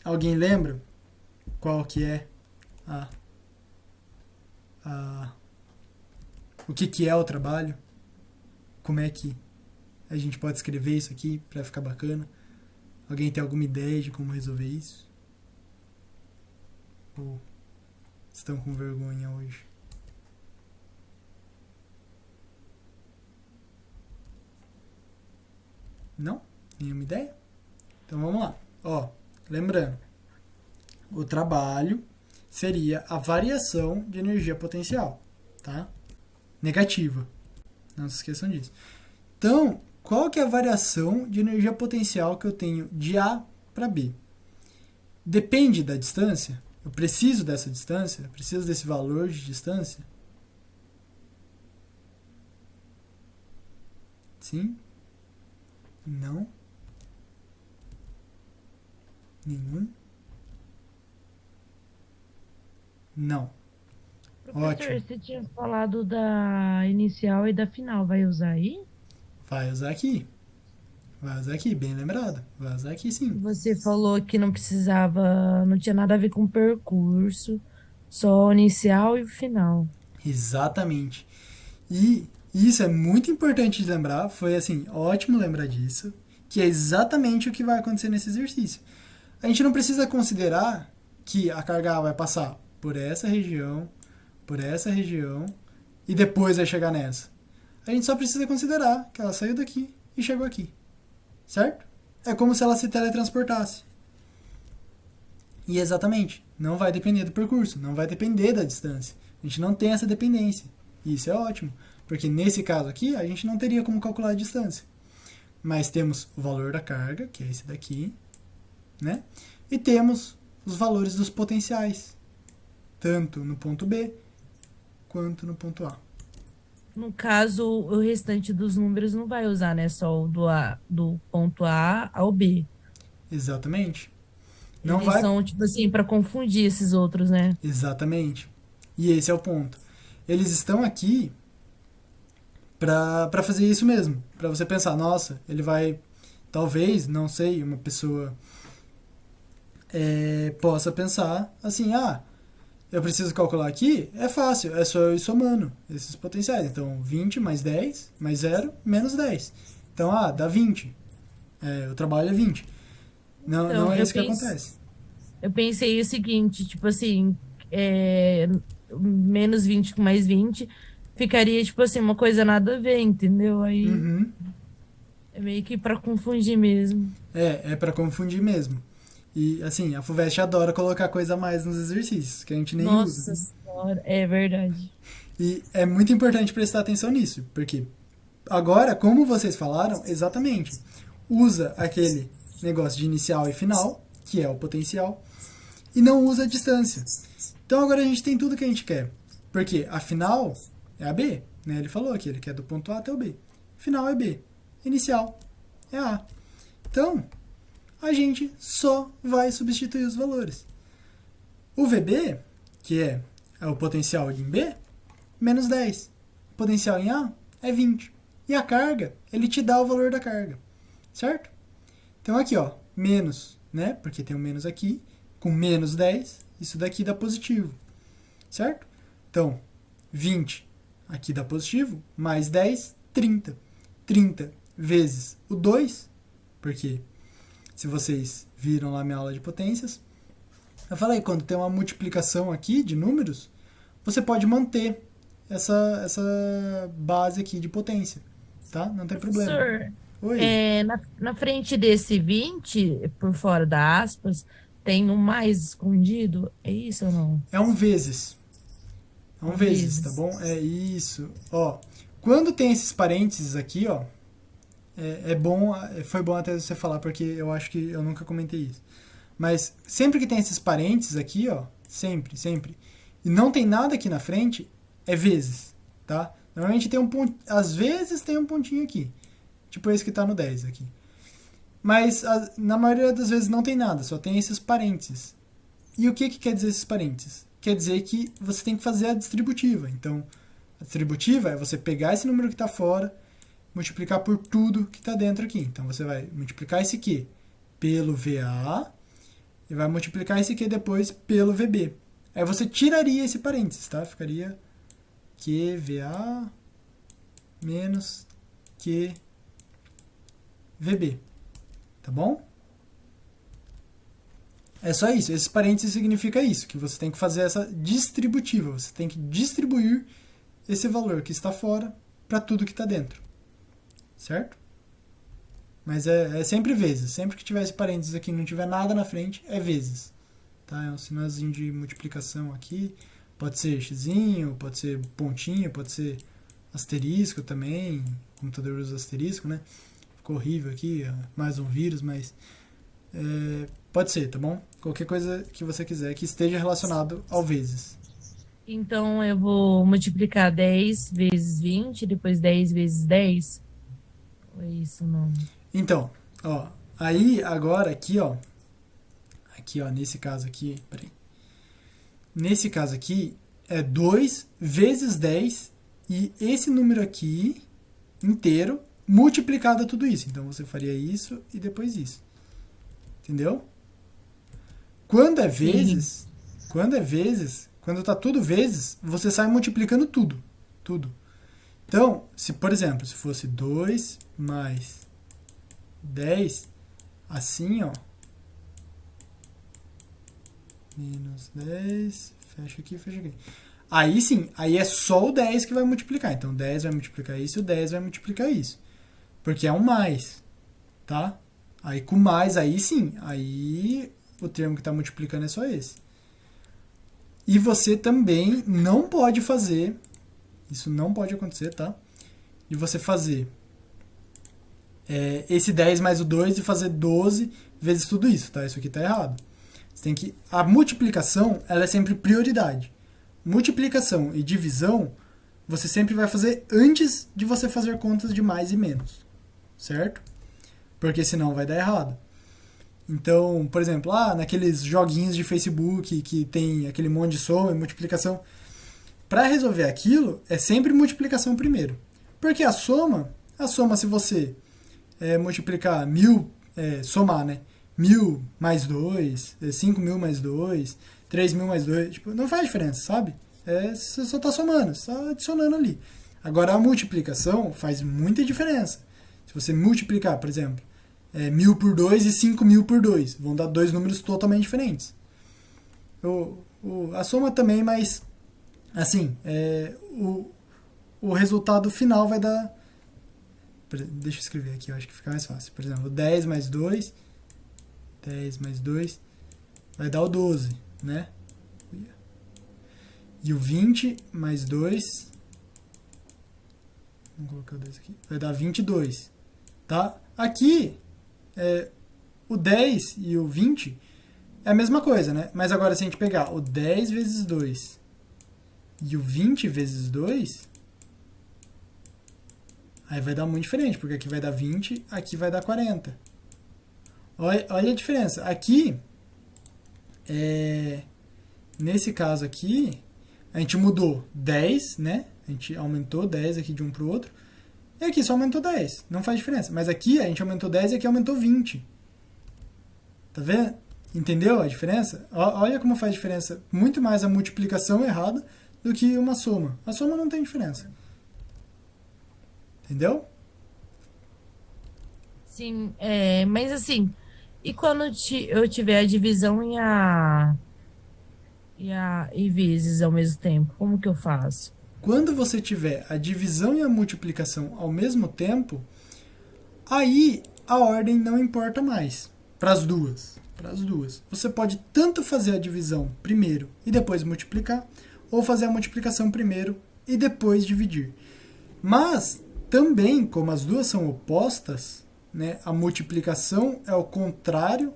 alguém lembra qual que é o que é o trabalho? Como é que a gente pode escrever isso aqui para ficar bacana? Alguém tem alguma ideia de como resolver isso? Ou estão com vergonha hoje? Não? Nenhuma ideia? Então vamos lá. Ó, lembrando, o trabalho seria a variação de energia potencial, tá? Negativa. Não se esqueçam disso. Então, qual que é a variação de energia potencial que eu tenho de A para B? Depende da distância? Eu preciso dessa distância? Eu preciso desse valor de distância? Sim? Não? Nenhum? Não. Professor, Ótimo. você tinha falado da inicial e da final, vai usar aí? Vai usar aqui. Vai usar aqui, bem lembrado. Vai usar aqui sim. Você falou que não precisava, não tinha nada a ver com o percurso, só o inicial e o final. Exatamente. E isso é muito importante de lembrar. Foi assim, ótimo lembrar disso. Que é exatamente o que vai acontecer nesse exercício. A gente não precisa considerar que a carga A vai passar por essa região e depois vai chegar nessa. A gente só precisa considerar que ela saiu daqui e chegou aqui. Certo? É como se ela se teletransportasse. E exatamente, não vai depender do percurso, não vai depender da distância. A gente não tem essa dependência. E isso é ótimo, porque nesse caso aqui a gente não teria como calcular a distância. Mas temos o valor da carga, que é esse daqui, né? E temos os valores dos potenciais, tanto no ponto B quanto no ponto A. No caso, o restante dos números não vai usar, né? Só o do ponto A ao B. Exatamente. Não Eles vai. são, tipo assim, para confundir esses outros, né? Exatamente. E esse é o ponto. Eles estão aqui para fazer isso mesmo. Para você pensar, nossa, ele vai. Talvez, não sei, uma pessoa possa pensar assim: ah, eu preciso calcular aqui? É fácil, é só eu ir somando esses potenciais. Então, 20 mais 10 mais 0 menos 10. Então, dá 20. O trabalho é 20. Não, Então, não é isso que acontece. eu pensei o seguinte, tipo assim, é, menos 20 com mais 20 ficaria, tipo assim, uma coisa nada a ver, entendeu? Aí Uhum. é meio que para confundir mesmo. É para confundir mesmo. E, assim, a FUVEST adora colocar coisa a mais nos exercícios, que a gente nem usa. Nossa senhora, é verdade. E é muito importante prestar atenção nisso, porque agora, como vocês falaram, exatamente, usa aquele negócio de inicial e final, que é o potencial, e não usa a distância. Então agora a gente tem tudo que a gente quer. Porque a final é a B, né? Ele falou aqui, ele quer do ponto A até o B. Final é B. Inicial é A. Então, a gente só vai substituir os valores. O VB, que é o potencial em B, menos 10. O potencial em A é 20. E a carga, ele te dá o valor da carga. Certo? Então aqui, ó, menos, né? Porque tem um menos aqui, com menos 10, isso daqui dá positivo. Certo? Então, 20 aqui dá positivo, mais 10, 30. 30 vezes o 2, porque se vocês viram lá minha aula de potências, eu falei, quando tem uma multiplicação aqui de números, você pode manter essa base aqui de potência, tá? Não tem problema. Professor, Oi. na frente desse 20, por fora da aspas, tem um mais escondido? É isso ou não? É um vezes. É um vezes, tá bom? É isso. Ó, quando tem esses parênteses aqui, ó, foi bom até você falar, porque eu acho que eu nunca comentei isso. Mas sempre que tem esses parênteses aqui, ó, sempre, e não tem nada aqui na frente, é vezes, tá? Normalmente tem um ponto, às vezes tem um pontinho aqui, tipo esse que tá no 10 aqui. Mas na maioria das vezes não tem nada, só tem esses parênteses. E o que quer dizer esses parênteses? Quer dizer que você tem que fazer a distributiva. Então, a distributiva é você pegar esse número que está fora, multiplicar por tudo que está dentro aqui. Então, você vai multiplicar esse Q pelo VA e vai multiplicar esse Q depois pelo VB. Aí você tiraria esse parênteses, tá? Ficaria QVA menos QVB. Tá bom? É só isso. Esses parênteses significa isso, que você tem que fazer essa distributiva. Você tem que distribuir esse valor que está fora para tudo que está dentro. Certo? Mas é sempre vezes. Sempre que tiver esse parênteses aqui e não tiver nada na frente, é vezes. Tá? É um sinalzinho de multiplicação aqui. Pode ser xzinho, pode ser pontinho, pode ser asterisco também. O computador usa asterisco, né? Ficou horrível aqui, mais um vírus, mas pode ser, tá bom? Qualquer coisa que você quiser que esteja relacionado ao vezes. Então eu vou multiplicar 10 vezes 20, depois 10 vezes 10. Ou é isso, não? Então, ó, aí agora aqui, ó, nesse caso aqui, peraí. Nesse caso aqui é 2 vezes 10 e esse número aqui inteiro multiplicado a tudo isso. Então você faria isso e depois isso. Entendeu? Quando é vezes, quando tá tudo vezes, você sai multiplicando tudo. Tudo. Então, se por exemplo, se fosse 2 mais 10, assim, ó. Menos 10, fecha aqui. Aí sim, aí é só o 10 que vai multiplicar. Então, 10 vai multiplicar isso e o 10 vai multiplicar isso. Porque é um mais, tá? Aí com mais, aí sim, aí o termo que está multiplicando é só esse. E você também não pode fazer, isso não pode acontecer, tá? De você fazer esse 10 mais o 2 e fazer 12 vezes tudo isso, tá? Isso aqui tá errado. Você tem que, a multiplicação, ela é sempre prioridade. Multiplicação e divisão, você sempre vai fazer antes de você fazer contas de mais e menos, certo? Porque senão vai dar errado. Então, por exemplo, naqueles joguinhos de Facebook que tem aquele monte de soma e multiplicação, para resolver aquilo, é sempre multiplicação primeiro. Porque a soma se você multiplicar 1000, somar, né? 1000 mais 2, 5000 mais 2, 3000 mais 2, tipo, não faz diferença, sabe? Você só está somando, está adicionando ali. Agora, a multiplicação faz muita diferença. Se você multiplicar, por exemplo, 1000 por 2 e 5000 por 2, vão dar dois números totalmente diferentes. A soma também, mas assim, o resultado final vai dar... Deixa eu escrever aqui, eu acho que fica mais fácil. Por exemplo, 10 mais 2 vai dar o 12, né? E o 20 mais 2, vamos colocar o 2 aqui, vai dar 22, tá? Aqui, o 10 e o 20 é a mesma coisa, né? Mas agora, se a gente pegar o 10 vezes 2 e o 20 vezes 2, aí vai dar muito diferente, porque aqui vai dar 20, aqui vai dar 40. Olha a diferença. Aqui, nesse caso aqui, a gente mudou 10, né? A gente aumentou 10 aqui de um para o outro. E aqui só aumentou 10. Não faz diferença. Mas aqui a gente aumentou 10 e aqui aumentou 20. Tá vendo? Entendeu a diferença? Olha como faz diferença. Muito mais a multiplicação errada do que uma soma. A soma não tem diferença. Entendeu? Sim, mas assim, e quando eu tiver a divisão e vezes ao mesmo tempo, como que eu faço? Quando você tiver a divisão e a multiplicação ao mesmo tempo, aí a ordem não importa mais para as duas. Para as duas. Você pode tanto fazer a divisão primeiro e depois multiplicar, ou fazer a multiplicação primeiro e depois dividir. Mas também, como as duas são opostas, né, a multiplicação é o contrário,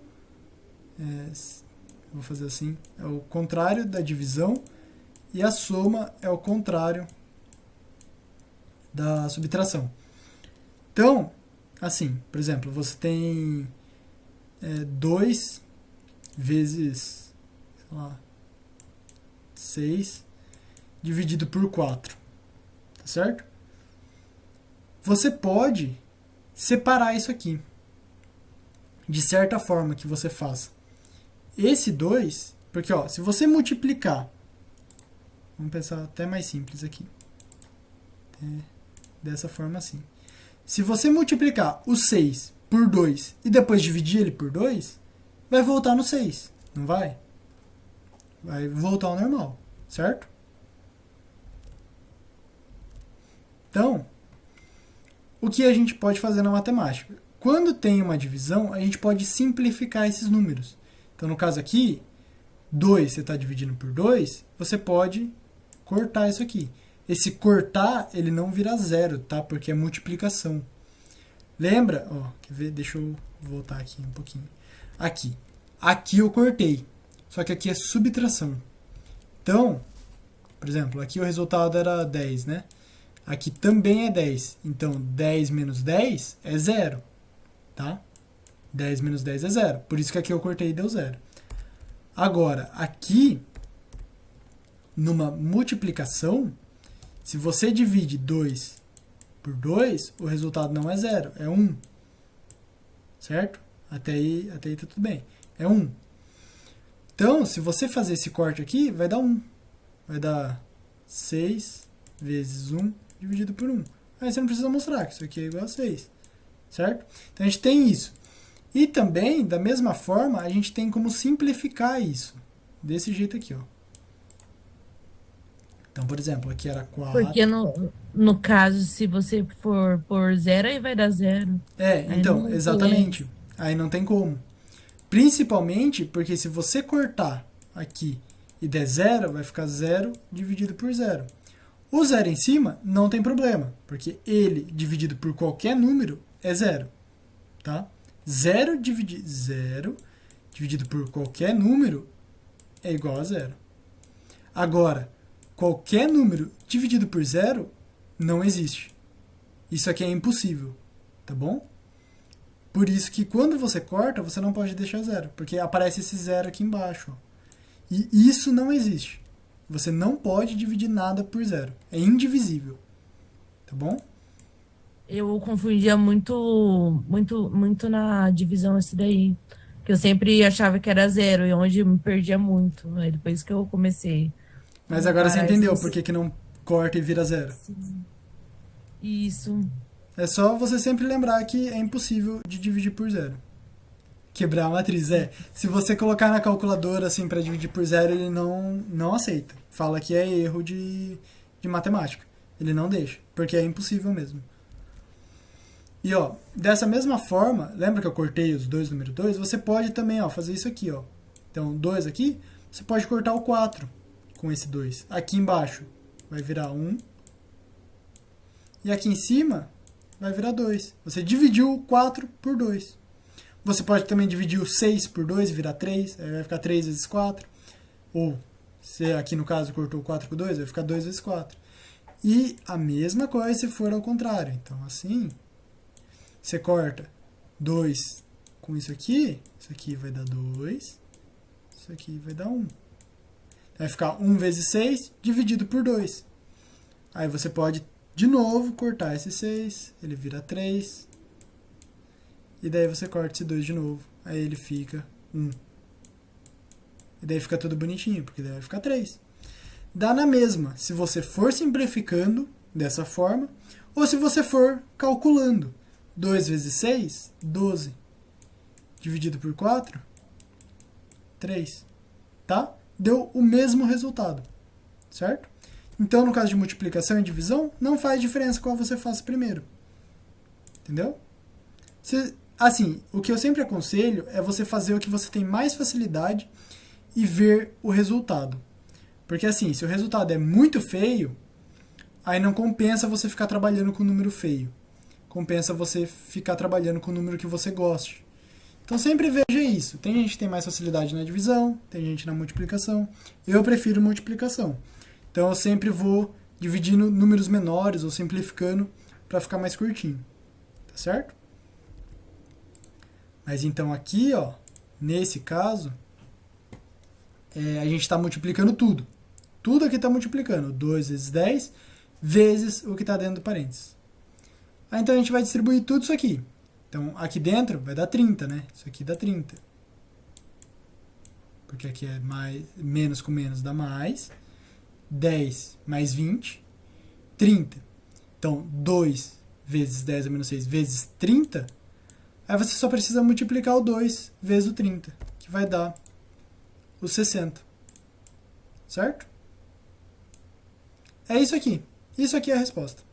vou fazer assim, é o contrário da divisão, e a soma é o contrário da subtração. Então, assim, por exemplo, você tem 2 vezes, sei lá, 6 dividido por 4, tá certo? Você pode separar isso aqui, de certa forma que você faça. Esse 2, porque ó, se você multiplicar, vamos pensar até mais simples aqui, dessa forma assim. Se você multiplicar o 6 por 2 e depois dividir ele por 2, vai voltar no 6, não vai? Vai voltar ao normal, certo? Então, o que a gente pode fazer na matemática? Quando tem uma divisão, a gente pode simplificar esses números. Então, no caso aqui, 2 você está dividindo por 2, você pode cortar isso aqui. Esse cortar, ele não vira zero, tá? Porque é multiplicação. Lembra? Ó, quer ver? Deixa eu voltar aqui um pouquinho. Aqui. Aqui eu cortei. Só que aqui é subtração. Então, por exemplo, aqui o resultado era 10, né? Aqui também é 10. Então, 10 menos 10 é zero. Tá? 10 menos 10 é zero. Por isso que aqui eu cortei e deu zero. Agora, aqui, numa multiplicação, se você divide 2 por 2, o resultado não é zero, é 1. Certo? Até aí tá tudo bem. É 1. Então, se você fazer esse corte aqui, vai dar 1. Vai dar 6 vezes 1 dividido por 1. Aí você não precisa mostrar que isso aqui é igual a 6. Certo? Então, a gente tem isso. E também, da mesma forma, a gente tem como simplificar isso. Desse jeito aqui, ó. Então, por exemplo, aqui era 4. Porque no caso, se você for por zero, aí vai dar zero. Aí Então, não exatamente. Aí não tem como. Principalmente porque se você cortar aqui e der zero, vai ficar 0 dividido por 0. O zero em cima não tem problema, porque ele dividido por qualquer número é zero. Tá? 0 dividido por qualquer número é igual a zero. Agora, qualquer número dividido por zero não existe. Isso aqui é impossível, tá bom? Por isso que quando você corta, você não pode deixar zero, porque aparece esse zero aqui embaixo. Ó. E isso não existe. Você não pode dividir nada por zero. É indivisível, tá bom? Eu confundia muito na divisão isso daí. Que eu sempre achava que era zero, e onde eu me perdia muito. Aí depois que eu comecei Mas a agora você parar entendeu esses... por que não corta e vira zero. Isso. É só você sempre lembrar que é impossível de dividir por zero. Quebrar a matriz, Se você colocar na calculadora assim para dividir por zero, ele não aceita. Fala que é erro de matemática. Ele não deixa, porque é impossível mesmo. E ó, dessa mesma forma, lembra que eu cortei os dois número 2? Você pode também fazer isso aqui. Ó. Então, 2 aqui, você pode cortar o 4 com esse 2. Aqui embaixo vai virar 1. E aqui em cima vai virar 2. Você dividiu o 4 por 2. Você pode também dividir o 6 por 2 e virar 3. Aí vai ficar 3 vezes 4. Ou, se aqui no caso cortou o 4 por 2, vai ficar 2 vezes 4. E a mesma coisa se for ao contrário. Então, assim, você corta 2 com isso aqui vai dar 2. Isso aqui vai dar 1. Vai ficar 1 vezes 6 dividido por 2. Aí você pode, de novo, cortar esse 6. Ele vira 3. E daí você corta esse 2 de novo. Aí ele fica 1. E daí fica tudo bonitinho, porque daí vai ficar 3. dá na mesma se você for simplificando dessa forma ou se você for calculando. 2 vezes 6, 12. Dividido por 4, 3. Tá? Deu o mesmo resultado. Certo? Então, no caso de multiplicação e divisão, não faz diferença qual você faça primeiro. Entendeu? Assim, o que eu sempre aconselho é você fazer o que você tem mais facilidade e ver o resultado. Porque assim, se o resultado é muito feio, aí não compensa você ficar trabalhando com um número feio. Compensa você ficar trabalhando com um número que você goste. Então sempre veja isso. Tem gente que tem mais facilidade na divisão, tem gente na multiplicação. Eu prefiro multiplicação. Então eu sempre vou dividindo números menores ou simplificando para ficar mais curtinho. Tá certo? Mas então aqui, ó, nesse caso, a gente está multiplicando tudo. Tudo aqui está multiplicando. 2 vezes 10 vezes o que está dentro do parênteses. Aí, então a gente vai distribuir tudo isso aqui. Então aqui dentro vai dar 30, né? Isso aqui dá 30. Porque aqui é mais, menos com menos dá mais. 10 mais 20, 30. Então 2 vezes 10 a menos 6 vezes 30. Aí você só precisa multiplicar o 2 vezes o 30, que vai dar os 60. Certo? É isso aqui. Isso aqui é a resposta.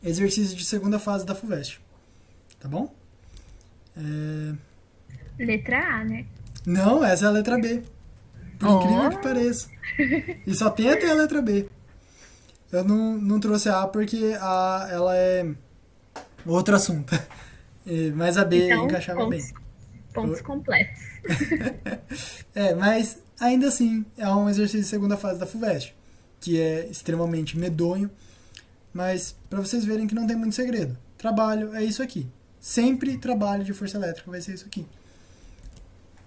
Exercício de segunda fase da FUVEST. Tá bom? Letra A, né? Não, essa é a letra B. Por incrível que pareça. E só tem até a letra B. Eu não trouxe a A porque ela é outro assunto. Mas a B Então, encaixava bem. Pontos completos. Mas ainda assim é um exercício de segunda fase da FUVEST, que é extremamente medonho, mas para vocês verem que não tem muito segredo. Trabalho é isso aqui. Sempre trabalho de força elétrica vai ser isso aqui.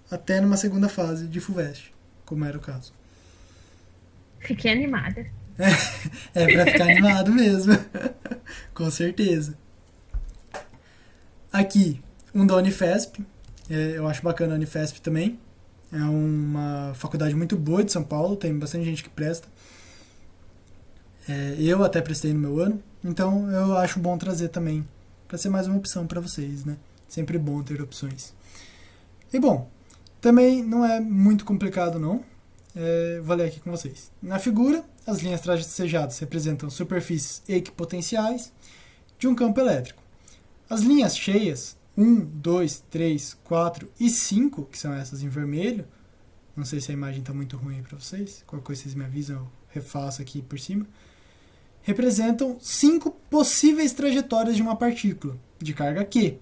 Até numa segunda fase de FUVEST, como era o caso. Fiquei animada. É pra ficar animado mesmo. Com certeza. Aqui, um da Unifesp. Eu acho bacana a Unifesp também. É uma faculdade muito boa de São Paulo. Tem bastante gente que presta. Eu até prestei no meu ano. Então eu acho bom trazer também. Pra ser mais uma opção pra vocês, né? Sempre bom ter opções. E bom, também não é muito complicado não. Vou ler aqui com vocês. Na figura, as linhas tracejadas representam superfícies equipotenciais de um campo elétrico. As linhas cheias, 1, 2, 3, 4 e 5, que são essas em vermelho, não sei se a imagem está muito ruim para vocês, qualquer coisa vocês me avisam, eu refaço aqui por cima, representam 5 possíveis trajetórias de uma partícula, de carga Q,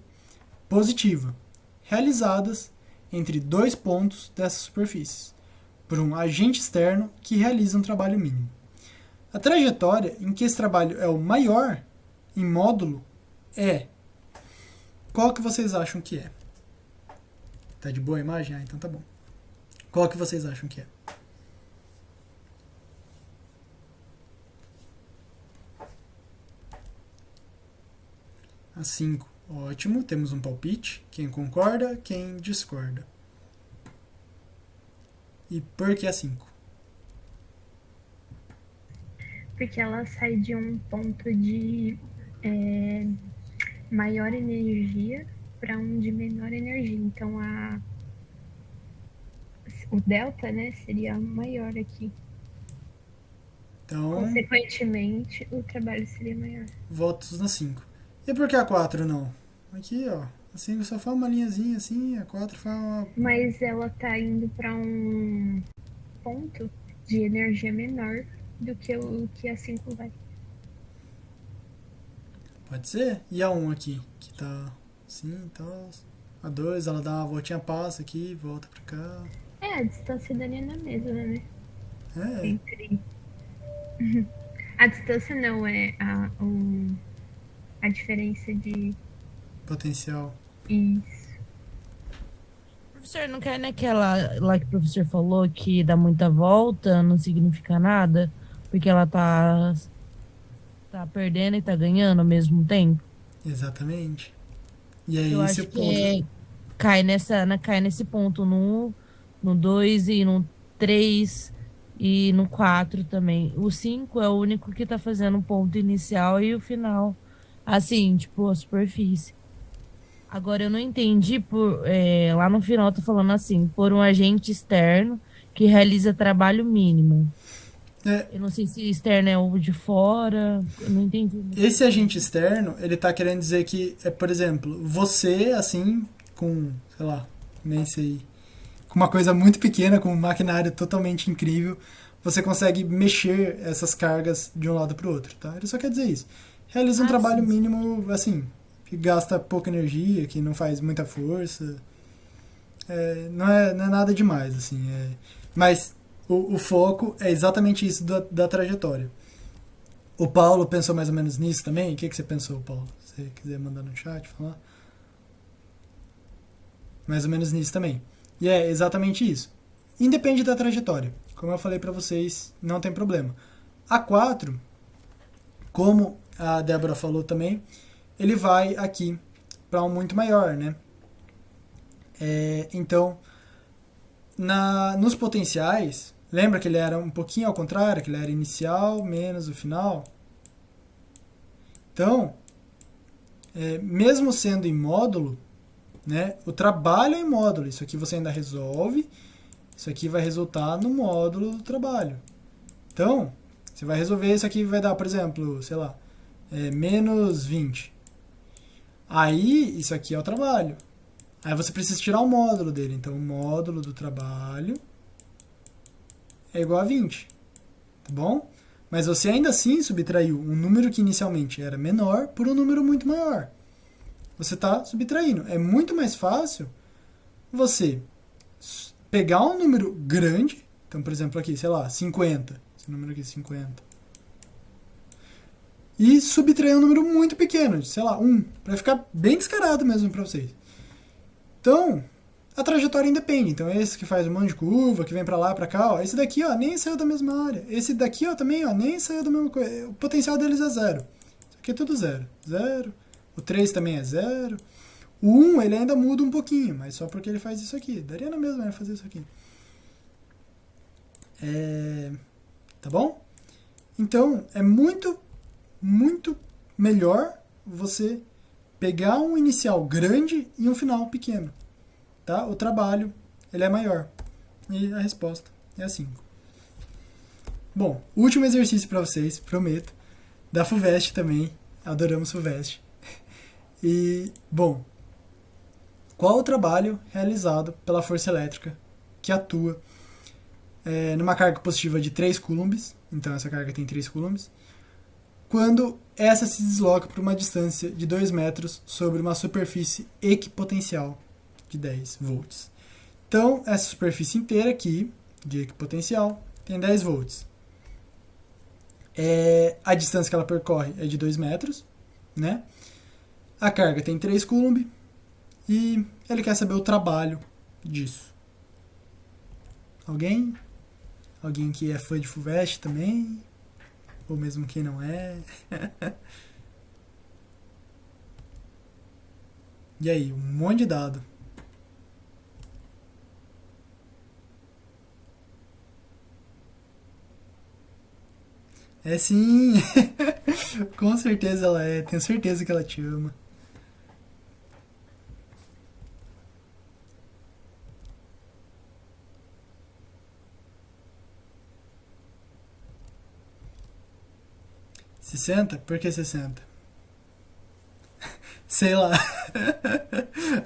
positiva, realizadas entre 2 pontos dessas superfícies, por um agente externo que realiza um trabalho mínimo. A trajetória em que esse trabalho é o maior em módulo é... Qual que vocês acham que é? Tá de boa a imagem? Ah, então tá bom. Qual que vocês acham que é? A 5. Ótimo, temos um palpite. Quem concorda, quem discorda. E por que a 5? Porque ela sai de um ponto de maior energia para um de menor energia. Então o delta, né, seria maior aqui. Então, consequentemente, o trabalho seria maior. Votos na 5. E por que a 4 não? Aqui, ó. A 5 só faz uma linhazinha assim, a 4 faz uma... Mas ela tá indo para um ponto de energia menor do que o que a 5 vai. Pode ser. E a 1 aqui, que tá assim e tal. A 2, ela dá uma voltinha, passa aqui, volta pra cá. A distância daria na mesma, né? Entre... A distância não é a diferença de... potencial. Isso. Professor, não quer naquela lá que o professor falou que dá muita volta, não significa nada, porque ela tá perdendo e tá ganhando ao mesmo tempo? Exatamente. E aí eu acho que cai nesse ponto no 2 e no 3 E no 4 também. O 5 é o único que tá fazendo o ponto inicial e o final. Assim, tipo, a superfície. Agora, eu não entendi lá no final tá falando assim, por um agente externo que realiza trabalho mínimo. É, Eu não sei se externo é o de fora. Eu não entendi muito esse bem. agente externo, ele tá querendo dizer que, por exemplo, você, assim, com, sei lá, nem sei, com uma coisa muito pequena, com um maquinário totalmente incrível, você consegue mexer essas cargas de um lado para o outro, tá? Ele só quer dizer isso. Realiza um Ah, trabalho sim, sim. mínimo, assim, que gasta pouca energia, que não faz muita força. Não é nada demais, assim. Mas o foco é exatamente isso da trajetória. O Paulo pensou mais ou menos nisso também? O que você pensou, Paulo? Se você quiser mandar no chat, falar. Mais ou menos nisso também. E é exatamente isso. Independe da trajetória. Como eu falei pra vocês, não tem problema. A 4, como a Débora falou também, ele vai aqui para um muito maior, né? Então, nos potenciais, lembra que ele era um pouquinho ao contrário, que ele era inicial menos o final? Então, mesmo sendo em módulo, né, o trabalho é em módulo. Isso aqui você ainda resolve. Isso aqui vai resultar no módulo do trabalho. Então, você vai resolver isso aqui, vai dar, por exemplo, sei lá, menos 20. Aí, isso aqui é o trabalho. Aí você precisa tirar o módulo dele. Então, o módulo do trabalho é igual a 20. Tá bom? Mas você ainda assim subtraiu um número que inicialmente era menor por um número muito maior. Você está subtraindo. É muito mais fácil você pegar um número grande. Então, por exemplo, aqui, sei lá, 50. Esse número aqui, 50. E subtrair um número muito pequeno, sei lá, 1. Para ficar bem descarado mesmo para vocês. Então, a trajetória independe. Então, esse que faz um monte de curva, que vem para lá, para cá, ó. Esse daqui, ó, nem saiu da mesma área. Esse daqui, ó, também, ó, nem saiu da mesma coisa. O potencial deles é zero. Isso aqui é tudo zero. Zero. O 3 também é zero. O 1, ele ainda muda um pouquinho, mas só porque ele faz isso aqui. Daria na mesma ele fazer isso aqui. Tá bom? Então, é muito, muito melhor você pegar um inicial grande e um final pequeno. Tá? O trabalho, ele é maior. E a resposta é a 5. Bom, último exercício para vocês, prometo. Da FUVEST também. Adoramos FUVEST. E, bom, qual o trabalho realizado pela força elétrica que atua numa carga positiva de 3 coulombs, então essa carga tem 3 coulombs, quando essa se desloca por uma distância de 2 metros sobre uma superfície equipotencial de 10 volts. Então, essa superfície inteira aqui, de equipotencial, tem 10 volts. A distância que ela percorre é de 2 metros, né? A carga tem 3 coulomb e ele quer saber o trabalho disso. Alguém? Alguém que é fã de FUVEST também? Ou mesmo quem não é? E aí, um monte de dado. É sim! Com certeza ela é. Tenho certeza que ela te ama. Sessenta? Por que 60? Sei lá.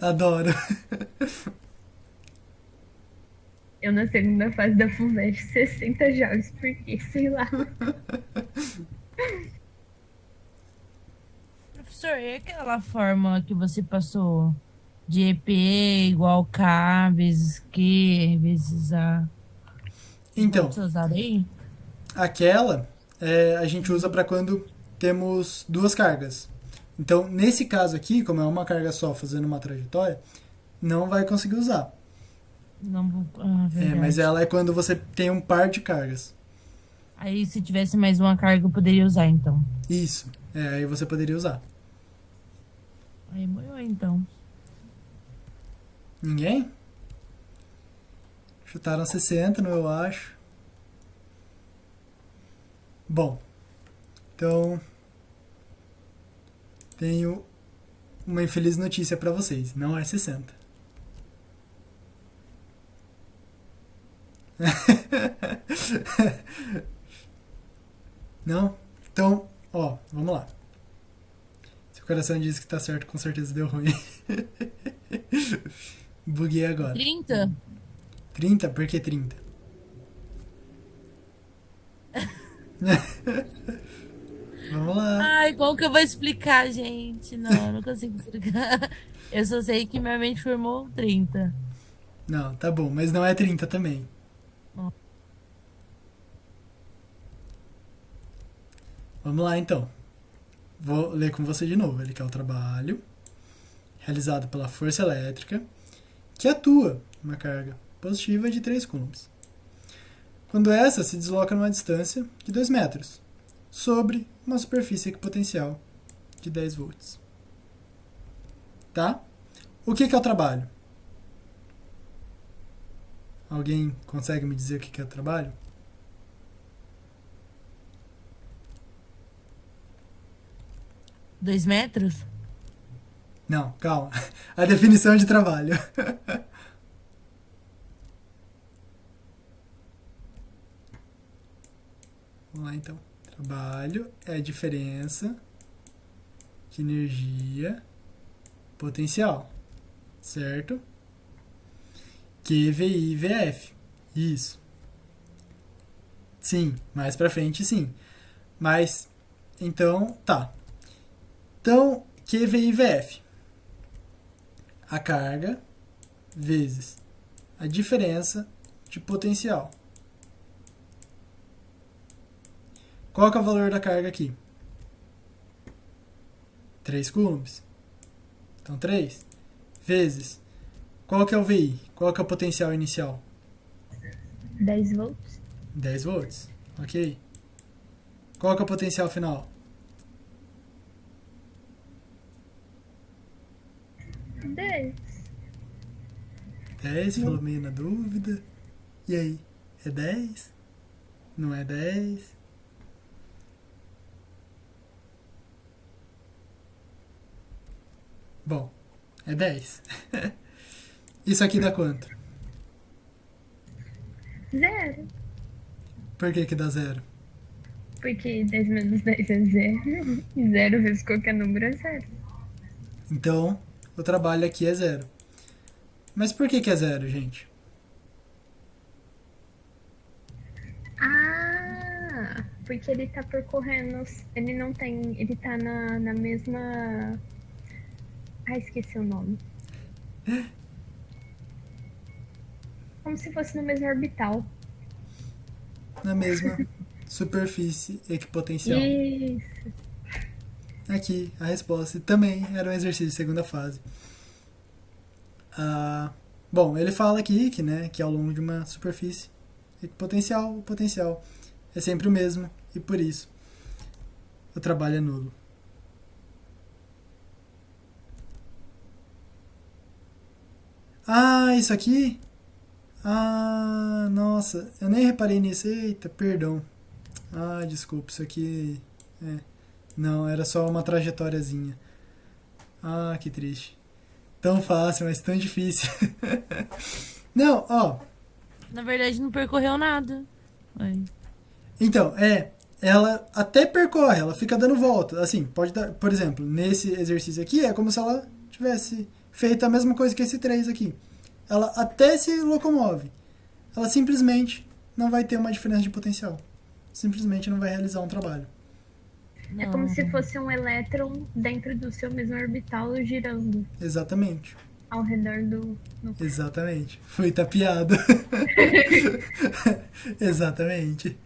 Adoro. Eu na segunda fase da FUVEST, 60 jogos, porque, sei lá. Professor, e aquela fórmula que você passou de EP igual K vezes Q vezes A? Você pode Então, ser usada aí? aquela a gente usa para quando temos duas cargas. Então, nesse caso aqui, como é uma carga só fazendo uma trajetória, não vai conseguir usar. Não vou. Ah, Mas verdade. ela é quando você tem um par de cargas. Aí, se tivesse mais uma carga, eu poderia usar, então. Isso. Aí você poderia usar. Aí morreu, então. Ninguém? Chutaram 60, não eu acho. Bom, então tenho uma infeliz notícia pra vocês. Não é 60. Não? Então, ó, vamos lá. Se o coração diz que tá certo, com certeza deu ruim. Buguei agora. 30? 30? Por que 30? Vamos lá. Ai, como que eu vou explicar, gente? Não, eu não consigo explicar. Eu só sei que minha mente formou 30. Não, tá bom, mas não é 30 também. Ó. Vamos lá então. Vou ler com você de novo. Ele quer o trabalho realizado pela força elétrica que atua uma carga positiva de 3 coulombs. Quando essa se desloca numa distância de 2 metros sobre uma superfície equipotencial de 10 volts. Tá? O que é o trabalho? Alguém consegue me dizer o que é o trabalho? Dois metros? Não, calma. A definição de trabalho. Vamos lá então. Trabalho é a diferença de energia potencial, certo? QVI VF. Isso. Sim, mais pra frente sim. Mas, então, tá. Então, QVI VF. A carga vezes a diferença de potencial. Qual que é o valor da carga aqui? 3 coulombs. Então, 3 vezes. Qual que é o VI? Qual que é o potencial inicial? 10 volts. 10 volts. Ok. Qual que é o potencial final? 10. 10, falou meio na dúvida. E aí? É 10? Não é 10? Bom, é 10. Isso aqui dá quanto? 0. Por que dá 0? Porque 10 menos 10 é 0. E 0 vezes qualquer número é 0. Então, o trabalho aqui é 0. Mas por que é 0, gente? Ah, porque ele tá percorrendo. Ele não tem. Ele tá na mesma. Ah, esqueci o nome. Como se fosse no mesmo orbital. Na mesma superfície equipotencial. Isso. Aqui, a resposta. Também era um exercício de segunda fase. Bom, ele fala aqui que, né, que ao longo de uma superfície equipotencial, o potencial é sempre o mesmo e por isso o trabalho é nulo. Ah, isso aqui? Ah, nossa, eu nem reparei nisso. Eita, perdão. Ah, desculpa, isso aqui. Não, era só uma trajetóriazinha. Ah, que triste. Tão fácil, mas tão difícil. Não, ó. Na verdade, não percorreu nada. Ai. Então, ela até percorre, ela fica dando volta. Assim, pode dar, por exemplo, nesse exercício aqui, é como se ela tivesse feito a mesma coisa que esse 3 aqui. Ela até se locomove. Ela simplesmente não vai ter uma diferença de potencial. Simplesmente não vai realizar um trabalho. É como se fosse um elétron dentro do seu mesmo orbital girando Exatamente. ao redor do núcleo. Exatamente. Foi tapeado. Exatamente.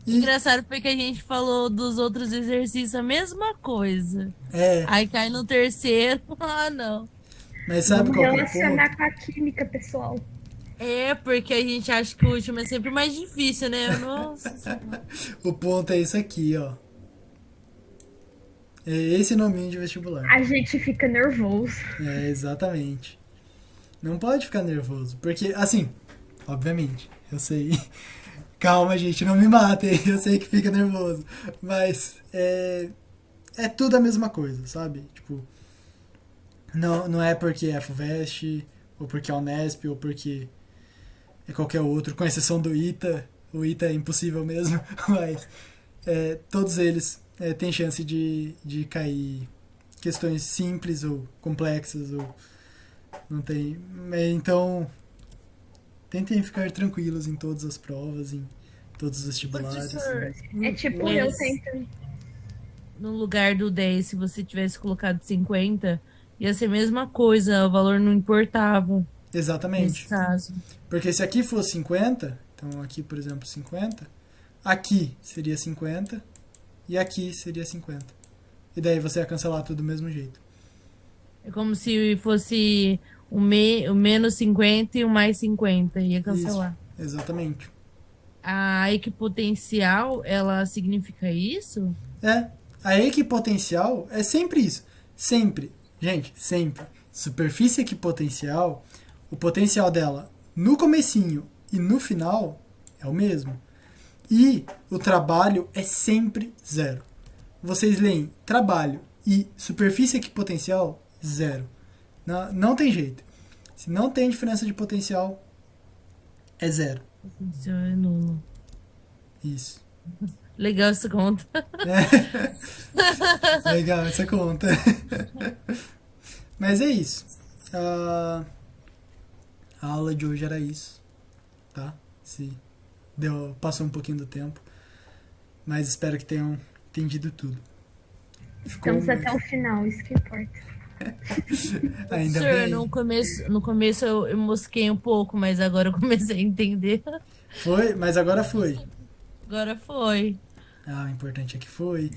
E, Engraçado porque a gente falou dos outros exercícios a mesma coisa. é, Aí cai no terceiro. Ah, não. mas sabe Vamos qual que é o relacionar ponto? com a química, pessoal. É, porque a gente acha que o último é sempre mais difícil, né? Nossa. O ponto é isso aqui, ó. É esse nominho de vestibular. A gente fica nervoso. É, exatamente. Não pode ficar nervoso, porque, assim, obviamente, eu sei Calma, gente, não me matem. Eu sei que fica nervoso. Mas é tudo a mesma coisa, sabe? Tipo, não é porque é a FUVEST, ou porque é a Unesp, ou porque é qualquer outro, com exceção do ITA. O ITA é impossível mesmo, mas todos eles têm chance de cair questões simples ou complexas, ou não tem. Então, tentem ficar tranquilos em todas as provas, em todos os vestibulares. Professor, É tipo eu mas tentando. no lugar do 10, se você tivesse colocado 50, ia ser a mesma coisa, o valor não importava nesse Exatamente. caso. Porque se aqui fosse 50, então aqui, por exemplo, 50, aqui seria 50 e aqui seria 50. E daí você ia cancelar tudo do mesmo jeito. É como se fosse o menos 50 e o mais 50, ia Isso, cancelar. exatamente. A equipotencial, ela significa isso? A equipotencial é sempre isso. Sempre. Gente, sempre. Superfície equipotencial, o potencial dela no comecinho e no final é o mesmo. E o trabalho é sempre zero. Vocês leem trabalho e superfície equipotencial, zero. Não tem jeito. Se não tem diferença de potencial, é zero. Isso é nulo. Isso. Legal essa conta. Legal essa conta. Mas é isso. A aula de hoje era isso, tá? Passou um pouquinho do tempo, mas espero que tenham entendido tudo. Estamos até o final, isso que importa. Ainda Professor, bem. no começo eu mosquei um pouco, mas agora eu comecei a entender. Foi, mas agora foi. Agora foi. O importante é que foi.